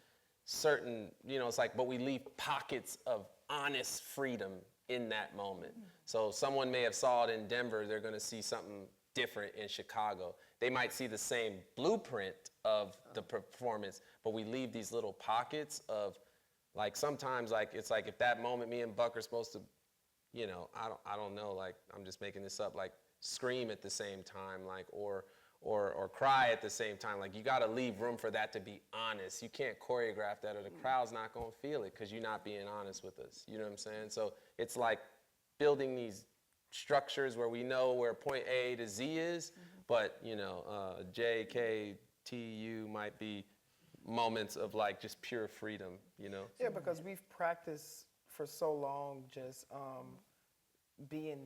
certain, you know, it's like, but we leave pockets of honest freedom in that moment. So someone may have saw it in Denver, they're going to see something different in Chicago. They might see the same blueprint of the performance, but we leave these little pockets of like sometimes like it's like if that moment me and Buck are supposed to, you know, I don't know, like I'm just making this up, like scream at the same time, like or cry at the same time. Like you got to leave room for that to be honest. You can't choreograph that, or the crowd's not gonna feel it because you're not being honest with us. You know what I'm saying? So it's like building these structures where we know where point A to Z is, but you know, J, K, T, U might be moments of like just pure freedom. You know? Yeah, because we've practiced for so long just being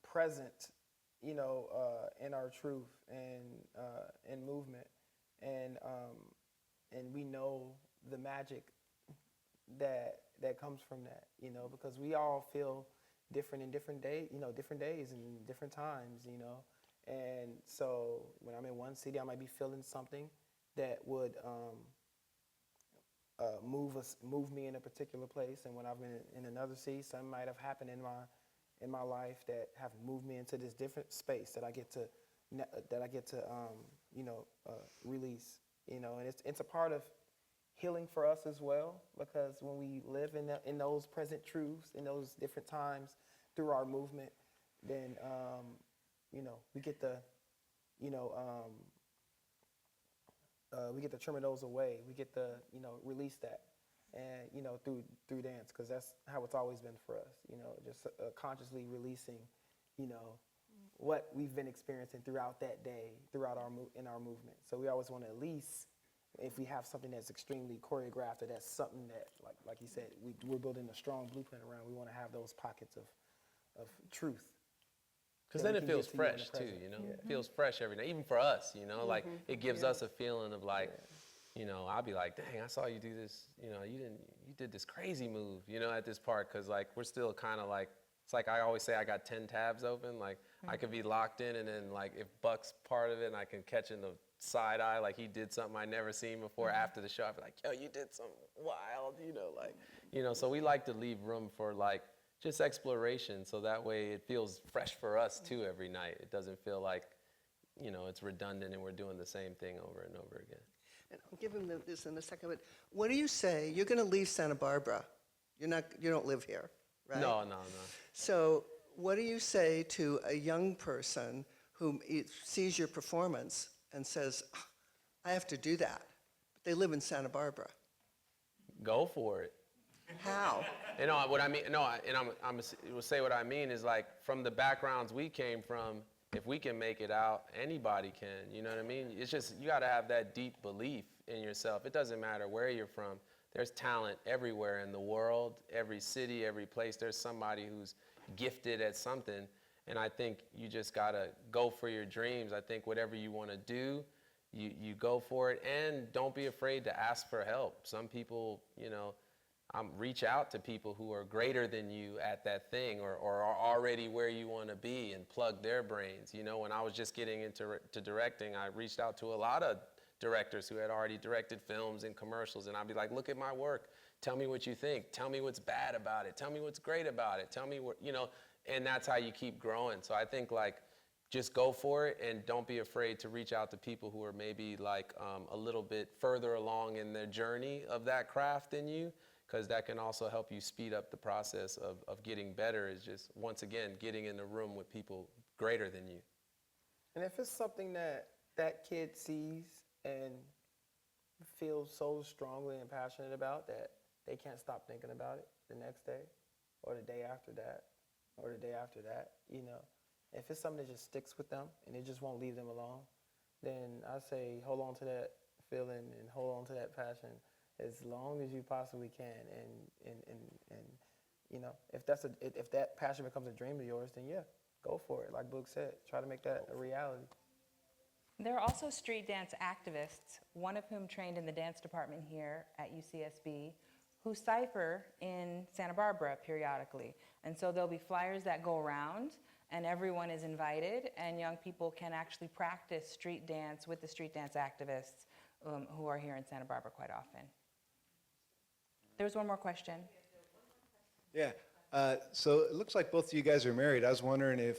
present, you know, in our truth and movement, and we know the magic that comes from that, you know, because we all feel different in different days, you know, different days and different times, you know, and so when I'm in one city, I might be feeling something that would move me in a particular place, and when I'm in another city, something might have happened in my life that have moved me into this different space that I get to you know, release, you know, and it's a part of healing for us as well, because when we live in those present truths in those different times through our movement, then you know, we get to, you know, we get to trim those away. We get to, you know, release that, and you know, through dance, because that's how it's always been for us. You know, just consciously releasing, you know, what we've been experiencing throughout that day, throughout in our movement. So we always want to, at least, if we have something that's extremely choreographed, or that's something that, like you said, we're building a strong blueprint around. We want to have those pockets of truth. Because that then we it can feels get to you in the fresh too, present. you know? Yeah. It feels fresh every day, even for us, you know? Like, it gives us a feeling of like, you know, I'll be like, dang, I saw you do this, you know, you did this crazy move, you know, at this part, because like, we're still kind of like, it's like I always say I got 10 tabs open, like, I could be locked in, and then like, if Buck's part of it, and I can catch in the side eye, like he did something I never seen before after the show, I'd be like, yo, you did something wild, you know, like, you know, so we like to leave room for like, just exploration, so that way it feels fresh for us too every night. It doesn't feel like, you know, it's redundant and we're doing the same thing over and over again. And I'll give him this in a second, but what do you say? You're going to leave Santa Barbara. You don't live here, right? No. So what do you say to a young person who sees your performance and says, I have to do that, but they live in Santa Barbara? Go for it. How? You know what I mean? No, and I'm will say what I mean is like, from the backgrounds we came from, if we can make it out, anybody can. You know what I mean? It's just, you got to have that deep belief in yourself. It doesn't matter where you're from. There's talent everywhere in the world, every city, every place. There's somebody who's gifted at something, and I think you just got to go for your dreams. I think whatever you want to do, you go for it, and don't be afraid to ask for help. Some people, you know, reach out to people who are greater than you at that thing, or are already where you want to be, and plug their brains. You know, when I was just getting into directing, I reached out to a lot of directors who had already directed films and commercials, and I'd be like, look at my work. Tell me what you think. Tell me what's bad about it. Tell me what's great about it. Tell me what, you know, and that's how you keep growing. So I think like, just go for it, and don't be afraid to reach out to people who are maybe like a little bit further along in their journey of that craft than you, because that can also help you speed up the process of getting better, is just, once again, getting in the room with people greater than you. And if it's something that kid sees and feels so strongly and passionate about that they can't stop thinking about it the next day, or the day after that, or the day after that, you know, if it's something that just sticks with them and it just won't leave them alone, then I say hold on to that feeling and hold on to that passion as long as you possibly can, and you know, if that passion becomes a dream of yours, then yeah, go for it. Like Boogz said, try to make that a reality. There are also street dance activists, one of whom trained in the dance department here at UCSB, who cipher in Santa Barbara periodically. And so there'll be flyers that go around, and everyone is invited, and young people can actually practice street dance with the street dance activists who are here in Santa Barbara quite often. There's one more question. Yeah, So it looks like both of you guys are married. I was wondering if,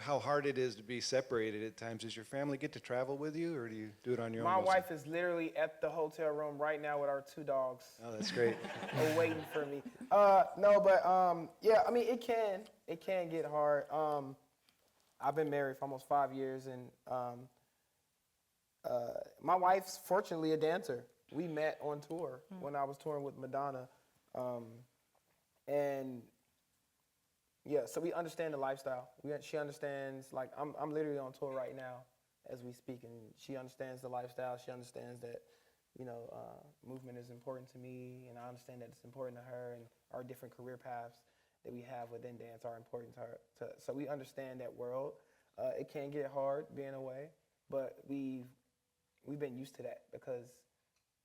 how hard it is to be separated at times. Does your family get to travel with you, or do you do it on your own? My mostly? wife is literally at the hotel room right now with our 2 dogs. Oh, that's great. Waiting for me. No, but yeah, I mean, it can get hard. I've been married for almost 5 years, and my wife's fortunately a dancer. We met on tour when I was touring with Madonna, and yeah, so we understand the lifestyle. She understands, like, I'm literally on tour right now as we speak, and she understands the lifestyle. She understands that, movement is important to me, and I understand that it's important to her, and our different career paths that we have within dance are important to her. So we understand that world. It can get hard being away, but we've been used to that because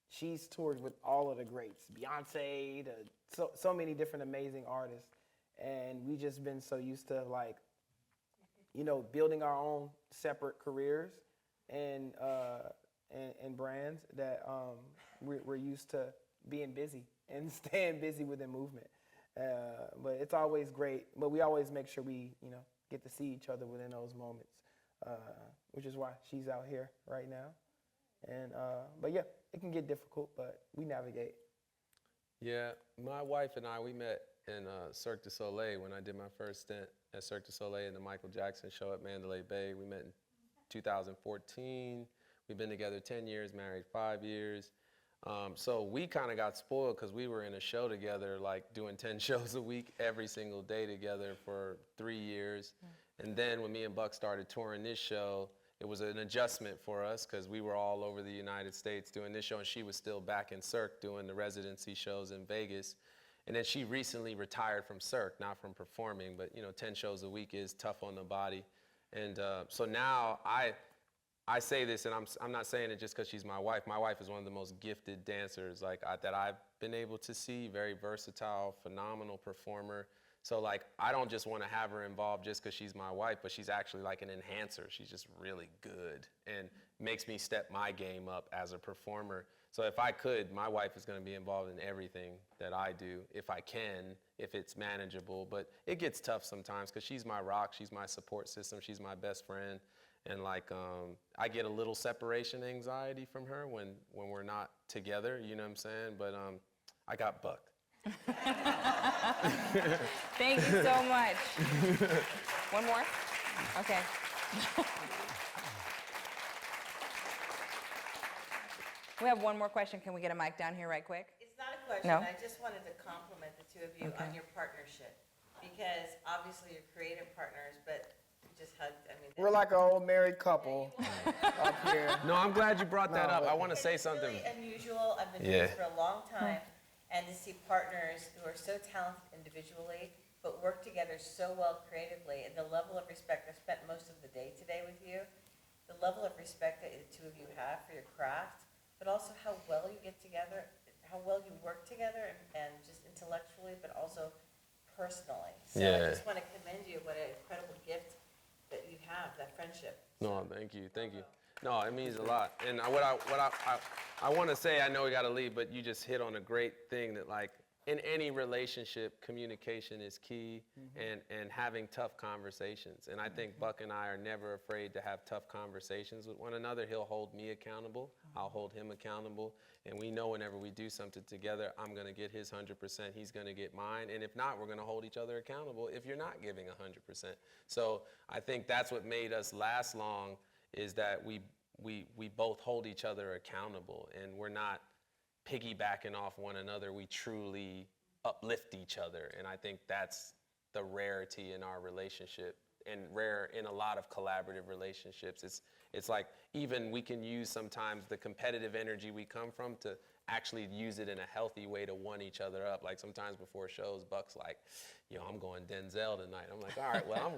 she's toured with all of the greats, Beyonce, so many different amazing artists. And we just been so used to, like, building our own separate careers and brands that we're used to being busy and staying busy within movement. But it's always great. But we always make sure we, get to see each other within those moments, which is why she's out here right now. And but yeah, it can get difficult, but we navigate. Yeah, my wife and I, we met in Cirque du Soleil when I did my first stint at Cirque du Soleil in the Michael Jackson show at Mandalay Bay. We met in 2014. We've been together 10 years, married 5 years. So we kind of got spoiled because we were in a show together, like doing 10 shows a week every single day together for 3 years. And then when me and Buck started touring this show, it was an adjustment for us because we were all over the United States doing this show, and she was still back in Cirque doing the residency shows in Vegas. And then she recently retired from Cirque, not from performing, but 10 shows a week is tough on the body. And so now I say this, and I'm not saying it just because she's my wife. My wife is one of the most gifted dancers that I've been able to see, very versatile, phenomenal performer. So I don't just want to have her involved just because she's my wife, but she's actually like an enhancer. She's just really good and makes me step my game up as a performer. So if I could, my wife is going to be involved in everything that I do, if I can, if it's manageable. But it gets tough sometimes because she's my rock, she's my support system, she's my best friend. And I get a little separation anxiety from her when we're not together, you know what I'm saying? But I got Buck. Thank you so much. One more? Okay. We have one more question. Can we get a mic down here right quick? It's not a question. No? I just wanted to compliment the two of you on your partnership, because obviously you're creative partners, but you just hugged. I mean, We're like an old married couple up here. No, I'm glad you brought that up. I want to say it's something. really unusual. I've been doing this for a long time, and to see partners who are so talented individually, but work together so well creatively, and the level of respect. I spent most of the day today with you. The level of respect that the two of you have for your craft, but also how well you get together, how well you work together, and just intellectually, but also personally. So I just want to commend you. What an incredible gift that you have, that friendship. No, thank you. No, it means a lot. And what I want to say, I know we got to leave, but you just hit on a great thing that in any relationship, communication is key, and having tough conversations. And I think Buck and I are never afraid to have tough conversations with one another. He'll hold me accountable. I'll hold him accountable. And we know whenever we do something together, I'm going to get his 100%. He's going to get mine. And if not, we're going to hold each other accountable if you're not giving 100%. So I think that's what made us last long, is that we both hold each other accountable, and we're not piggybacking off one another. We truly uplift each other, and I think that's the rarity in our relationship, and rare in a lot of collaborative relationships. It's like, even we can use sometimes the competitive energy we come from to actually use it in a healthy way to one each other up. Like sometimes before shows, Buck's like, I'm going Denzel tonight. I'm like, all right, well,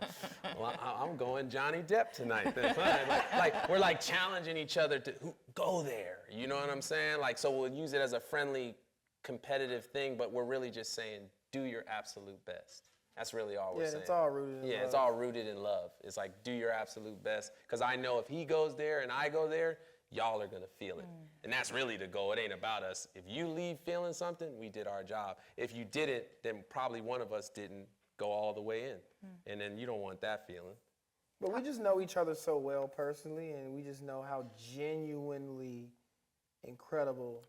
I'm going Johnny Depp tonight. Then fine. We're challenging each other to go there. You know what I'm saying? So we'll use it as a friendly, competitive thing, but we're really just saying, do your absolute best. That's really all we're saying. Yeah, it's all rooted in love. Yeah, it's all rooted in love. It's do your absolute best, because I know if he goes there and I go there, y'all are gonna feel it. And that's really the goal. It ain't about us. If you leave feeling something, we did our job. If you didn't, then probably one of us didn't go all the way in. And then you don't want that feeling. But we just know each other so well personally, and we just know how genuinely incredible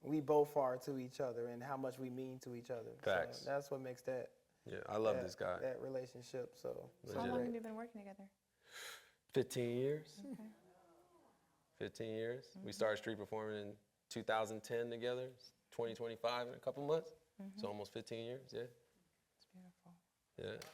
we both are to each other and how much we mean to each other. Facts. So that's what makes that. Yeah, I love this guy. That relationship. So So how long have you been working together? 15 years. Okay. 15 years. We started street performing in 2010 together. It's 2025 in a couple months. So almost 15 years, yeah. It's beautiful. Yeah.